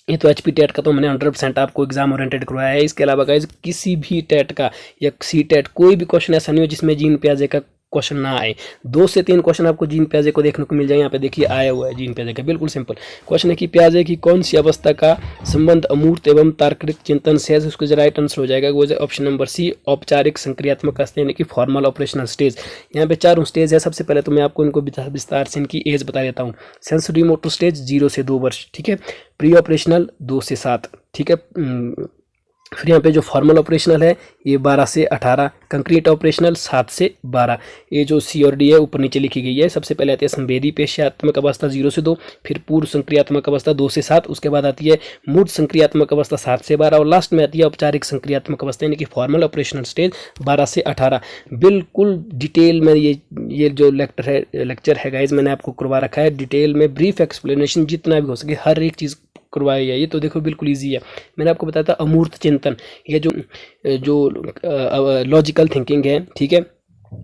ये तो HP टेट का तो मैंने 100% आपको एग्जाम ओरिएंटेड करवाया है। इसके अलावा गाइस किसी भी टेट का या सी टेट कोई भी क्वेश्चन ऐसा नहीं हो जिसमें जीन प्याजे का क्वेश्चन ना आए। 2 से 3 क्वेश्चन आपको जीन प्याजे को देखने को मिल जाए। यहाँ पे देखिए आया हुआ है जीन प्याजे का, बिल्कुल सिंपल क्वेश्चन है कि प्याजे की कौन सी अवस्था का संबंध अमूर्त एवं तार्किक चिंतन से है? उसको जो राइट आंसर हो जाएगा वो ऑप्शन नंबर सी, औपचारिक संक्रियात्मक अवस्था, यानी कि फॉर्मल ऑपरेशनल स्टेज। यहाँ पे 4 स्टेज है। सबसे पहले तो मैं आपको इनको विस्तार से इनकी एज बता देता हूँ। सेंसरी मोटर स्टेज 0 से 2 वर्ष, ठीक है। प्री ऑपरेशनल 2 से 7, ठीक है। फिर यहाँ पे जो फॉर्मल ऑपरेशनल है ये 12 से 18, कंक्रीट ऑपरेशनल 7 से 12। ये जो सी और डी है ऊपर नीचे लिखी गई है। सबसे पहले आती है संवेदी पेशियात्मक अवस्था 0 से 2, फिर पूर्व संक्रियात्मक अवस्था 2 से 7, उसके बाद आती है मूर्त संक्रियात्मक अवस्था 7 से 12 और लास्ट में आती है औपचारिक संक्रियात्मक अवस्था यानी कि फॉर्मल ऑपरेशनल स्टेज 12 से 18। बिल्कुल डिटेल में ये जो लेक्चर है गाइज मैंने आपको करवा रखा है डिटेल में, ब्रीफ एक्सप्लेनेशन जितना भी हो सके हर एक चीज़ करवाई है। ये तो देखो बिल्कुल इजी है। मैंने आपको बताया था अमूर्त चिंतन, ये जो लॉजिकल थिंकिंग है, ठीक है,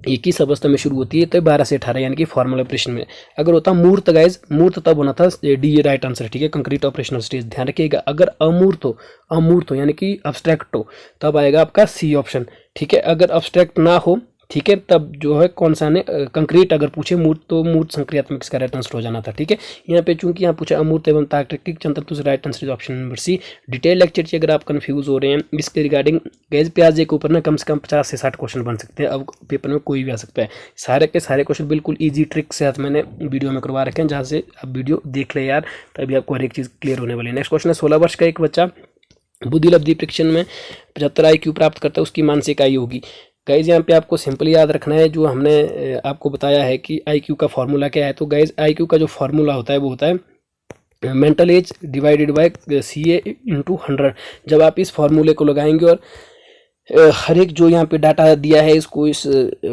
ये किस अवस्था में शुरू होती है? तो 12 से 18 यानी कि फॉर्मल ऑपरेशन में। अगर होता मूर्त गाइज, मूर्त तब होना था डी राइट आंसर, ठीक है, कंक्रीट ऑपरेशनल स्टेज। ध्यान रखिएगा, अगर अमूर्त हो यानी कि अब्स्ट्रैक्ट हो तब आएगा आपका सी ऑप्शन, ठीक है। अगर अब्स्ट्रैक्ट ना हो, ठीक है, तब जो है कौन सा ने कंक्रीट अगर पूछे मूर्त तो मूर्त संक्रियात्मक इसका राइट आंसर हो जाना था, ठीक है। यहाँ पे चूंकि यहाँ पूछा अमूर्त एवं तार्किक चिंतन तो right answer option number C. Detail lecture चाहिए अगर आप कंफ्यूज हो रहे हैं इसके रिगार्डिंग गैस प्याजे के ऊपर ना कम से कम 50 से 60 क्वेश्चन बन सकते हैं। अब पेपर में कोई भी आ सकता है। सारे के सारे क्वेश्चन बिल्कुल ईजी ट्रिक से मैंने वीडियो में करवा रखे हैं, जहाँ से आप वीडियो देख ले यार, तभी आपको हर एक चीज़ क्लियर होने वाली है। नेक्स्ट क्वेश्चन है, 16 वर्ष का एक बच्चा बुद्धिलब्धि परीक्षण में 75 IQ प्राप्त करता है, उसकी मानसिक आयु होगी। गाइज यहाँ पे आपको सिंपली याद रखना है जो हमने आपको बताया है कि IQ का फॉर्मूला क्या है। तो गाइज IQ का जो फॉर्मूला होता है वो होता है mental as divided by CA × 100। जब आप इस फॉर्मूले को लगाएंगे और हर एक जो यहाँ पे डाटा दिया है इसको इस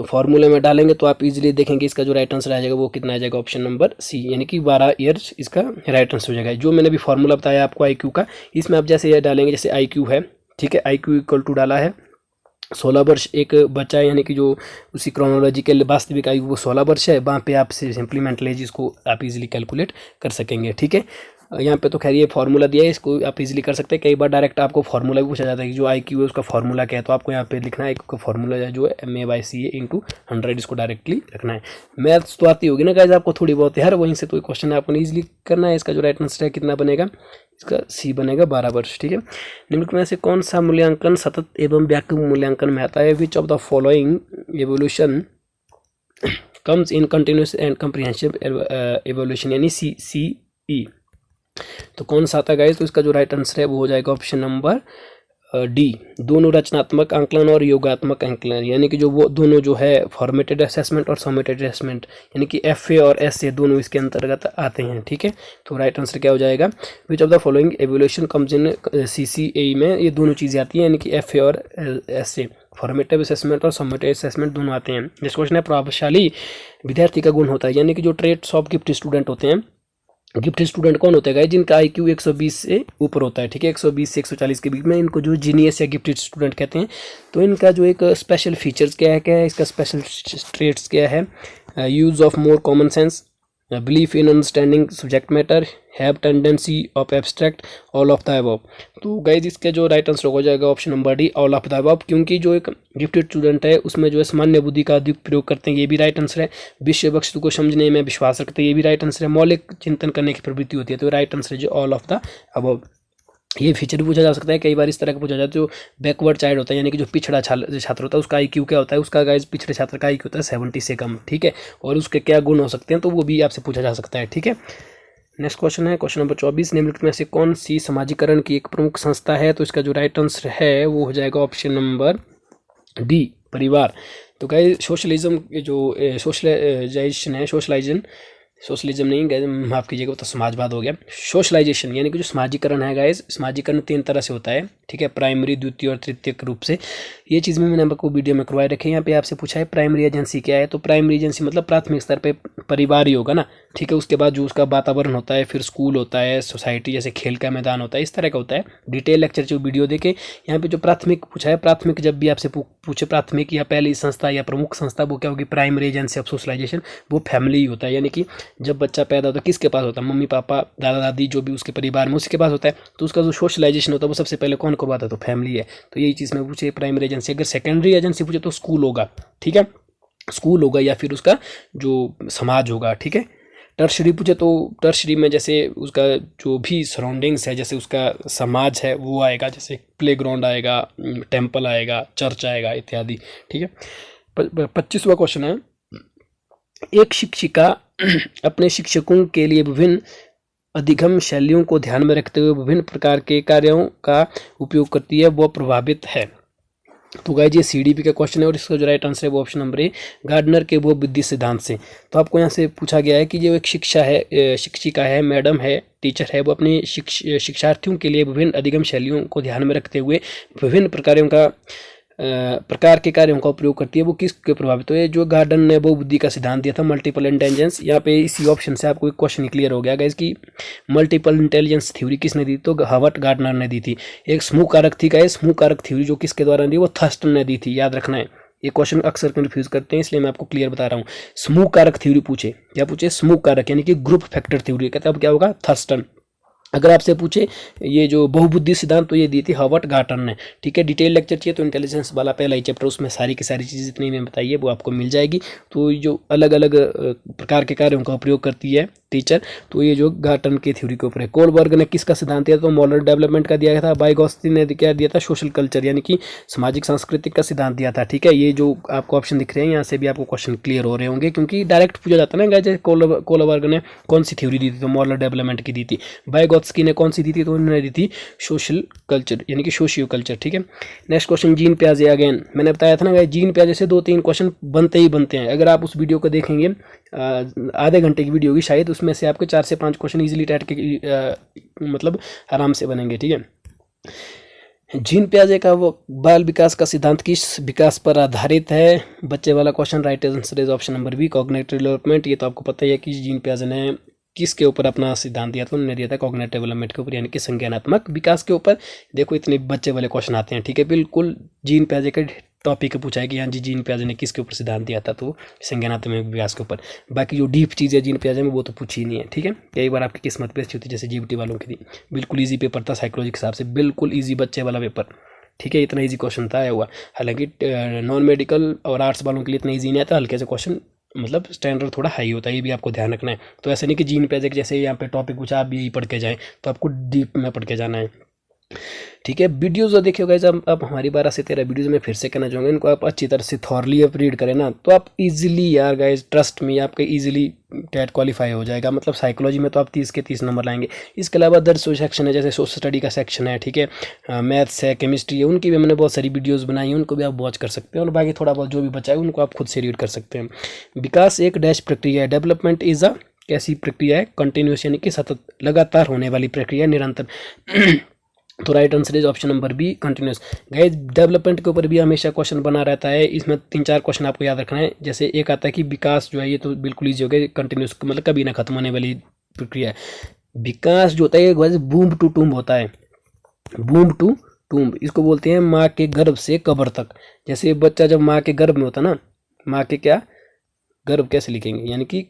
फॉर्मूले में डालेंगे तो आप इजीली देखेंगे इसका जो राइट आंसर आ जाएगा वो कितना आ जाएगा, ऑप्शन नंबर सी, यानी कि 12 ईयर्स इसका राइट आंसर हो जाएगा। जो मैंने भी फॉर्मूला बताया आपको IQ का, इसमें आप जैसे ये डालेंगे, जैसे IQ है, ठीक है, IQ इक्वल टू डाला है 16 वर्ष एक बच्चा है, यानी कि जो उसी क्रोनोलॉजिकल वास्तविक आयु वो 16 वर्ष है। वहाँ पे आप सिंपली मेंटल एज इसको आप इजीली कैलकुलेट कर सकेंगे, ठीक है। यहाँ पे तो खैर ये फार्मूला दिया है, इसको आप इजीली कर सकते हैं। कई बार डायरेक्ट आपको फार्मूला भी पूछा जाता है कि जो IQ है उसका फार्मूला क्या है, तो आपको यहाँ पे लिखना है IQ का फार्मूला जो है MA/CA × 100, इसको डायरेक्टली रखना है। मैथ्स तो आती होगी ना गाइस आपको थोड़ी बहुत यार, वहीं से तो क्वेश्चन आपको इजीली करना है। इसका जो राइट आंसर है कितना बनेगा, इसका सी बनेगा 12 वर्ष, ठीक है। निम्नलिखित में से कौन सा मूल्यांकन सतत एवं व्यापक मूल्यांकन में आता है? Which of the following evolution comes in continuous and comprehensive evolution, यानी CCE। तो कौन सा आता है गाइस? तो इसका जो राइट आंसर है वो हो जाएगा ऑप्शन नंबर डी, दोनों रचनात्मक आंकलन और योगात्मक आंकलन, यानी कि जो वो दोनों जो है फॉर्मेटेड असेसमेंट और समेटेड असेसमेंट, यानी कि FA और SA दोनों इसके अंतर्गत आते हैं, ठीक है। तो राइट आंसर क्या हो जाएगा? Which of the following evolution comes in CCE में ये दोनों चीज़ें आती हैं, यानी कि FA और SA, फॉर्मेटिव असेसमेंट और समेटिव असेसमेंट दोनों आते हैं। नेक्स्ट क्वेश्चन है, प्रभावशाली विद्यार्थी का गुण होता है, यानी कि जो ट्रेट्स ऑफ गिफ्ट स्टूडेंट होते हैं। गिफ्ट स्टूडेंट कौन होता है? जिनका IQ 120 से ऊपर होता है, ठीक है, 120 से 140 के बीच में, इनको जो जीनियस या गिफ्टेड स्टूडेंट कहते हैं। तो इनका जो एक स्पेशल फीचर्स क्या है इसका स्पेशल ट्रेट्स क्या है? Use of more common sense, belief in understanding subject matter, have tendency of abstract, all of the above. तो गाइज इसका जो राइट आंसर हो जाएगा option number D, all of the above, क्योंकि जो एक गिफ्टेड स्टूडेंट है उसमें जो है सामान्य बुद्धि का अधिक प्रयोग करते हैं, ये भी राइट आंसर है। विषय वस्तु को समझने में विश्वास रखते हैं, ये भी राइट आंसर है। मौलिक चिंतन करने की प्रवृत्ति होती है, तो राइट आंसर है जो ऑल ऑफ द अबव। ये फीचर पूछा जा सकता है, कई बार इस तरह का पूछा जाता है। जो बैकवर्ड चाइल्ड होता है, यानी कि जो पिछड़ा छात्र होता है, उसका IQ क्या होता है? उसका गाइज पिछड़े छात्र का IQ होता है 70 से कम, ठीक है, और उसके क्या गुण हो सकते हैं, तो वो भी आपसे पूछा जा सकता है, ठीक है। नेक्स्ट क्वेश्चन है क्वेश्चन नंबर 24, निम्नलिखित में से कौन सी समाजीकरण की एक प्रमुख संस्था है? तो इसका जो राइट आंसर है वो हो जाएगा ऑप्शन नंबर डी, परिवार। तो गाइस सोशलिज्म जो सोशलाइजेशन है, सोशलिज्म नहीं, माफ़ कीजिएगा, वो तो समाजवाद हो गया। सोशलाइजेशन यानी कि जो समाजीकरण है गाइस, समाजीकरण 3 तरह से होता है, ठीक है, प्राइमरी, द्वितीय और तृतीय रूप से। ये चीज़ में मैंने आपको वीडियो में करवाए रखे हैं। यहाँ पे आपसे पूछा है प्राइमरी एजेंसी क्या है, तो प्राइमरी एजेंसी मतलब प्राथमिक स्तर पे परिवार ही होगा ना, ठीक है। उसके बाद जो उसका वातावरण होता है, फिर स्कूल होता है, सोसाइटी जैसे खेल का मैदान होता है, इस तरह का होता है। डिटेल लेक्चर जो वीडियो देखे, यहाँ पे जो प्राथमिक पूछा है, प्राथमिक जब भी आपसे पूछे प्राथमिक या पहली संस्था या प्रमुख संस्था, वो क्या होगी? प्राइमरी एजेंसी ऑफ सोशलाइजेशन, वो फैमिली ही होता है। यानी कि जब बच्चा पैदा होता है किसके पास होता है? मम्मी पापा, दादा दादी, जो भी उसके परिवार में उसके पास होता है। तो उसका जो सोशलाइजेशन होता है वो सबसे पहले कौन करवाता है? तो फैमिली है। तो यही चीज़ में पूछे प्राइमरी एजेंसी। अगर सेकेंडरी एजेंसी पूछे तो स्कूल होगा, ठीक है, स्कूल होगा या फिर उसका जो समाज होगा, ठीक है। टर्शरी पूछे तो टर्शरी में जैसे उसका जो भी सराउंडिंग्स है, जैसे उसका समाज है वो आएगा, जैसे प्लेग्राउंड आएगा, टेम्पल आएगा, चर्च आएगा इत्यादि, ठीक है। 25वां क्वेश्चन है, एक शिक्षिका अपने शिक्षकों के लिए विभिन्न अधिगम शैलियों को ध्यान में रखते हुए विभिन्न प्रकार के कार्यों का उपयोग करती है, वह प्रभावित है। तो गाइस ये CDP का क्वेश्चन है और इसका जो राइट आंसर है वो ऑप्शन नंबर ए, गार्डनर के वो बुद्धि सिद्धांत से। तो आपको यहाँ से पूछा गया है कि जो एक शिक्षिका है, मैडम है, टीचर है, वो अपने शिक्षार्थियों के लिए विभिन्न अधिगम शैलियों को ध्यान में रखते हुए विभिन्न प्रकार के कार्यों का उपयोग करती है, वो किसके प्रभावित हुए? जो गार्डन ने वो बुद्धि का सिद्धांत दिया था, मल्टीपल इंटेलिजेंस। यहाँ पे इसी ऑप्शन से आपको एक क्वेश्चन क्लियर हो गया गाइस कि मल्टीपल इंटेलिजेंस थ्योरी किसने दी? तो हर्बर्ट गार्डनर ने दी थी। एक समूह कारक थी गाइस, समूह कारक थ्योरी जो किसके द्वारा दी? वो थर्स्टन ने दी थी, याद रखना है। ये क्वेश्चन अक्सर कंफ्यूज करते हैं, इसलिए मैं आपको क्लियर बता रहा हूँ। समूह कारक थ्योरी पूछे, क्या पूछे? समूह कारक यानी कि ग्रुप फैक्टर थ्योरी, कहते अब क्या होगा? थर्स्टन। अगर आपसे पूछे ये जो बहुबुद्धि सिद्धांत, तो ये दी थी हर्बर्ट गार्डनर ने, ठीक है। डिटेल लेक्चर चाहिए तो इंटेलिजेंस वाला पहला ही चैप्टर, उसमें सारी की सारी चीज़ जितनी मैं बताइए वो आपको मिल जाएगी। तो जो अलग अलग प्रकार के कार्यों का उपयोग करती है टीचर, तो ये जो गार्टन की थ्योरी के ऊपर है। कोलबर्ग ने किसका सिद्धांत दिया? तो मॉडर्न डेवलपमेंट का दिया था। बाइगोस्ती ने क्या दिया था? सोशल कल्चर यानी कि सामाजिक सांस्कृतिक का सिद्धांत दिया था, ठीक है। ये जो आपको ऑप्शन दिख रहे हैं यहाँ से भी आपको क्वेश्चन क्लियर हो रहे होंगे, क्योंकि डायरेक्ट पूछा जाता है ना। जैसे कोलबर्ग ने कौन सी थ्योरी दी थी? तो मॉडर्न डेवलपमेंट की दी थी। बाइगोत्स्की ने कौन सी दी थी? तो उन्होंने दी थी सोशल कल्चर यानी कि सोशियो कल्चर, ठीक है। नेक्स्ट क्वेश्चन, जीन पियाजे अगेन। मैंने बताया था ना जीन पियाजे से 2-3 क्वेश्चन बनते ही बनते हैं। अगर आप उस वीडियो को देखेंगे, आधे घंटे की वीडियो होगी शायद, उसमें से आपके 4 से 5 क्वेश्चन इजीली टाइट के मतलब आराम से बनेंगे, ठीक है। जीन पियाजे का वो बाल विकास का सिद्धांत किस विकास पर आधारित है? बच्चे वाला question, right answer is option number B, cognitive development. ये तो आपको पता ही है कि जीन पियाजे ने किसके ऊपर अपना सिद्धांत दिया था? उन्होंने दिया था कॉग्निटिव डेवलपमेंट के ऊपर यानी कि संज्ञानात्मक विकास के ऊपर। देखो इतने बच्चे वाले क्वेश्चन आते हैं, ठीक है। बिल्कुल जीन पियाजे के टॉपिक पूछा है कि हाँ जी जीन पियाजे ने किसके ऊपर सिद्धांत दिया था? तो संज्ञानात्मक विकास के ऊपर। बाकी जो डीप चीज़ है जीन पियाजे में वो तो पूछी ही नहीं है, ठीक है। कई बार आपकी किस्मत पे अच्छी होती है, जैसे जीबीटी वालों की थी। बिल्कुल ईजी पेपर था साइकोलॉजी के हिसाब से, बिल्कुल ईजी बच्चे वाला पेपर, ठीक है। इतना ईजी क्वेश्चन था आया हुआ। हालांकि नॉन मेडिकल और आर्ट्स वालों के लिए इतना ईजी नहीं आता, हल्के से क्वेश्चन मतलब स्टैंडर्ड थोड़ा हाई होता है, ये भी आपको ध्यान रखना है। तो ऐसा नहीं कि जीन पियाजे जैसे यहाँ पे टॉपिक पूछा आप यही पढ़ के जाएँ, तो आपको डीप में पढ़ के जाना है, ठीक है। वीडियोज़ जो देखिए गाइस, अब हमारी 12 से 13 वीडियोज़ में फिर से कहना चाहूँगा, इनको आप अच्छी तरह से थॉरली आप रीड करें ना, तो आप इजीली यार गाइस ट्रस्ट में आपका इजीली टेट क्वालिफाई हो जाएगा। मतलब साइकोलॉजी में तो आप 30 के 30 नंबर लाएंगे। इसके अलावा अदर सेक्शन है, जैसे सोशल स्टडी का सेक्शन है, ठीक है, मैथ्स है, केमिस्ट्री है, उनकी भी मैंने बहुत सारी वीडियोज़ बनाई हैं, उनको भी आप वॉच कर सकते हैं। और बाकी थोड़ा बहुत जो भी बचा है उनको आप खुद से रीड कर सकते हैं। विकास एक डैश प्रक्रिया है, डेवलपमेंट इज़ अ कैसी प्रक्रिया है? कंटिन्यूस यानी कि सतत लगातार होने वाली प्रक्रिया, निरंतर। तो right answer is option number B, continuous. Guys development के ऊपर भी हमेशा क्वेश्चन बना रहता है, इसमें 3-4 क्वेश्चन आपको याद रखना है। जैसे एक आता है कि विकास जो है ये तो बिल्कुल ईजी हो गया, कंटिन्यूस मतलब कभी ना खत्म होने वाली प्रक्रिया है। विकास जो होता है वैसे बूम टू टूम होता है, बूम टू टूम इसको बोलते हैं माँ के गर्भ से कब्र तक। जैसे बच्चा जब माँ के गर्भ में होता है ना, माँ के क्या गर्भ कैसे लिखेंगे, यानी कि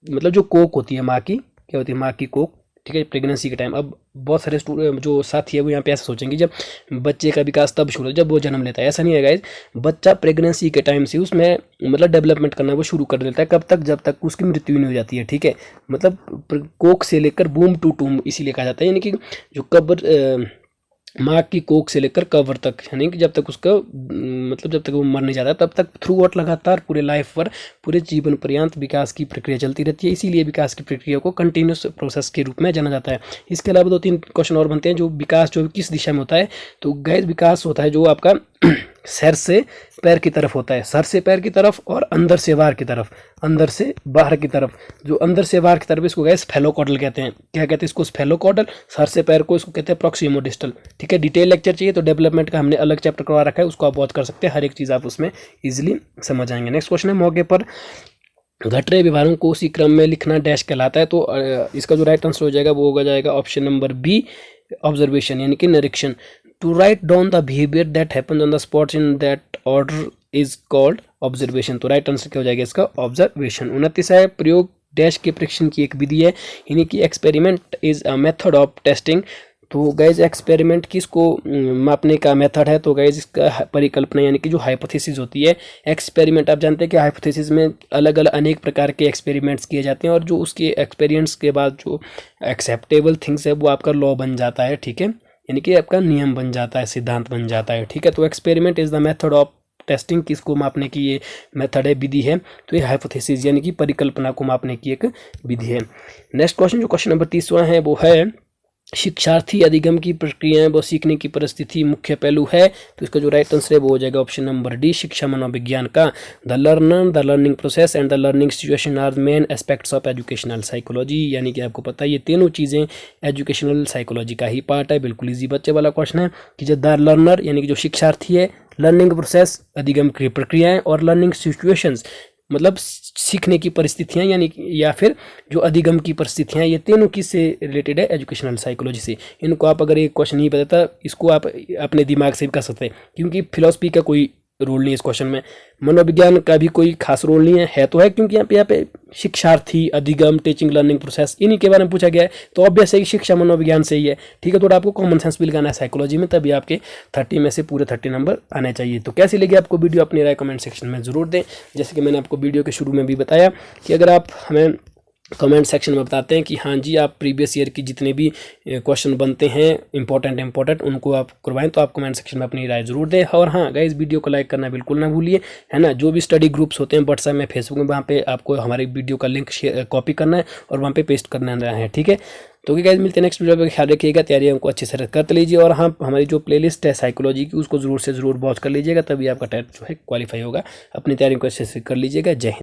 मतलब जो कोक होती है माँ की, क्या होती है माँ की कोक, ठीक है, प्रेगनेंसी के टाइम। अब बहुत सारे जो साथी है वो यहाँ पे ऐसा सोचेंगे जब बच्चे का विकास तब शुरू जब वो जन्म लेता है, ऐसा नहीं है गाइस। बच्चा प्रेगनेंसी के टाइम से उसमें मतलब डेवलपमेंट करना वो शुरू कर देता है, कब तक? जब तक उसकी मृत्यु नहीं हो जाती है, ठीक है। मतलब कोक से लेकर बूम टू टूम इसीलिए कहा जाता है, यानी कि जो कब्र माँ की कोख से लेकर कब्र तक, यानी कि जब तक उसका मतलब जब तक वो मर नहीं जाता तब तक थ्रू आउट लगातार पूरे लाइफ पर, पूरे जीवन पर्यंत विकास की प्रक्रिया चलती रहती है। इसीलिए विकास की प्रक्रिया को कंटिन्यूस प्रोसेस के रूप में जाना जाता है। इसके अलावा 2-3 क्वेश्चन और बनते हैं। जो विकास जो किस दिशा में होता है, तो गैस विकास होता है जो आपका सर से पैर की तरफ होता है, सर से पैर की तरफ और अंदर से बाहर की तरफ, अंदर से बाहर की तरफ। जो अंदर से बाहर की तरफ इसको गैस फेलोकॉडल कहते हैं। क्या कहते हैं इसको? फेलोकॉडल। सर से पैर को इसको कहते हैं प्रॉक्सिमोडिस्टल। ठीक है, डिटेल लेक्चर चाहिए तो डेवलपमेंट का हमने अलग चैप्टर करवा रखा है, उसको आप वॉच कर सकते हैं। हर एक चीज़ आप उसमें इजिली समझ आएंगे। नेक्स्ट क्वेश्चन है, मौके पर घट रहे व्यवहारों को उसी क्रम में लिखना डैश कहलाता है। तो इसका जो राइट आंसर हो जाएगा वो हो जाएगा ऑप्शन नंबर बी, ऑब्जर्वेशन, यानी कि निरीक्षण। To write down the behaviour that happens on the spots in that order is called observation. तो राइट आंसर क्या हो जाएगा इसका? ऑब्जर्वेशन। 29 है, प्रयोग डैश के परीक्षण की एक विधि है, यानी कि experiment is a method of testing. तो गाइज एक्सपेरिमेंट किसको मापने का मेथड है? तो गाइज इसका परिकल्पना, यानी कि जो हाइपोथेसिस होती है। एक्सपेरिमेंट आप जानते हैं कि हाइपोथेसिस में अलग अलग अनेक प्रकार के एक्सपेरिमेंट्स किए जाते हैं और जो उसके एक्सपीरियंस के बाद जो एक्सेप्टेबल थिंग्स है वो आपका लॉ बन जाता है। ठीक है, यानी कि आपका नियम बन जाता है, सिद्धांत बन जाता है। ठीक है, तो experiment is the method of testing, किसको मापने की ये मेथड है, विधि है। तो ये हाइपोथेसिस यानी कि परिकल्पना को मापने की एक विधि है। नेक्स्ट क्वेश्चन, जो क्वेश्चन नंबर 30वां है वो है शिक्षार्थी अधिगम की प्रक्रियाएं व सीखने की परिस्थिति मुख्य पहलू है। तो इसका जो राइट आंसर है वो हो जाएगा ऑप्शन नंबर डी, शिक्षा मनोविज्ञान का। The learner, the learning process and the learning situation are main aspects of educational psychology. यानी कि आपको पता है ये तीनों चीज़ें एजुकेशनल साइकोलॉजी का ही पार्ट है। बिल्कुल ईजी बच्चे वाला क्वेश्चन है कि जो द लर्नर यानी कि जो शिक्षार्थी है, लर्निंग प्रोसेस अधिगम की प्रक्रियाएं, और लर्निंग सिचुएशंस मतलब सीखने की परिस्थितियाँ, यानी या फिर जो अधिगम की परिस्थितियाँ, ये तीनों किससे रिलेटेड है? एजुकेशनल साइकोलॉजी से। इनको आप अगर एक क्वेश्चन नहीं बताता, इसको आप अपने दिमाग से भी कर सकते हैं, क्योंकि फिलॉसफी का कोई रोल नहीं है इस क्वेश्चन में, मनोविज्ञान का भी कोई खास रोल नहीं है तो है क्योंकि यहाँ पे शिक्षार्थी, अधिगम, टीचिंग, लर्निंग प्रोसेस, इन्हीं के बारे में पूछा गया है। तो ऑब्वियस है कि शिक्षा मनोविज्ञान से ही है। ठीक है, थोड़ा आपको कॉमन सेंस भी लगाना है साइकोलॉजी में, तभी आपके 30 में से पूरे 30 नंबर आने चाहिए। तो कैसी लगी आपको वीडियो, अपनी राय कमेंट सेक्शन में जरूर दें। जैसे कि मैंने आपको वीडियो के शुरू में भी बताया कि अगर आप हमें कमेंट सेक्शन में बताते हैं कि हाँ जी आप प्रीवियस ईयर की जितने भी क्वेश्चन बनते हैं इंपॉर्टेंट उनको आप करवाएं, तो आप कमेंट सेक्शन में अपनी राय जरूर दें। और हाँ गाइस, वीडियो को लाइक करना बिल्कुल ना भूलिए, है ना। जो भी स्टडी ग्रुप्स होते हैं व्हाट्सएप में, फेसबुक में, वहाँ पे आपको हमारे वीडियो का लिंक कॉपी करना है और वहाँ पे पेस्ट करना है। ठीक है, तो गाइस मिलते हैं नेक्स्ट वीडियो में। ख्याल रखिएगा, तैयारियों को अच्छे से कर लीजिए। और हाँ, हमारी जो प्लेलिस्ट है साइकोलॉजी की उसको जरूर से जरूर वॉच कर लीजिएगा, तभी आपका टेस्ट जो है क्वालिफाई होगा। अपनी तैयारी को अच्छे से कर लीजिएगा। जय हिंद।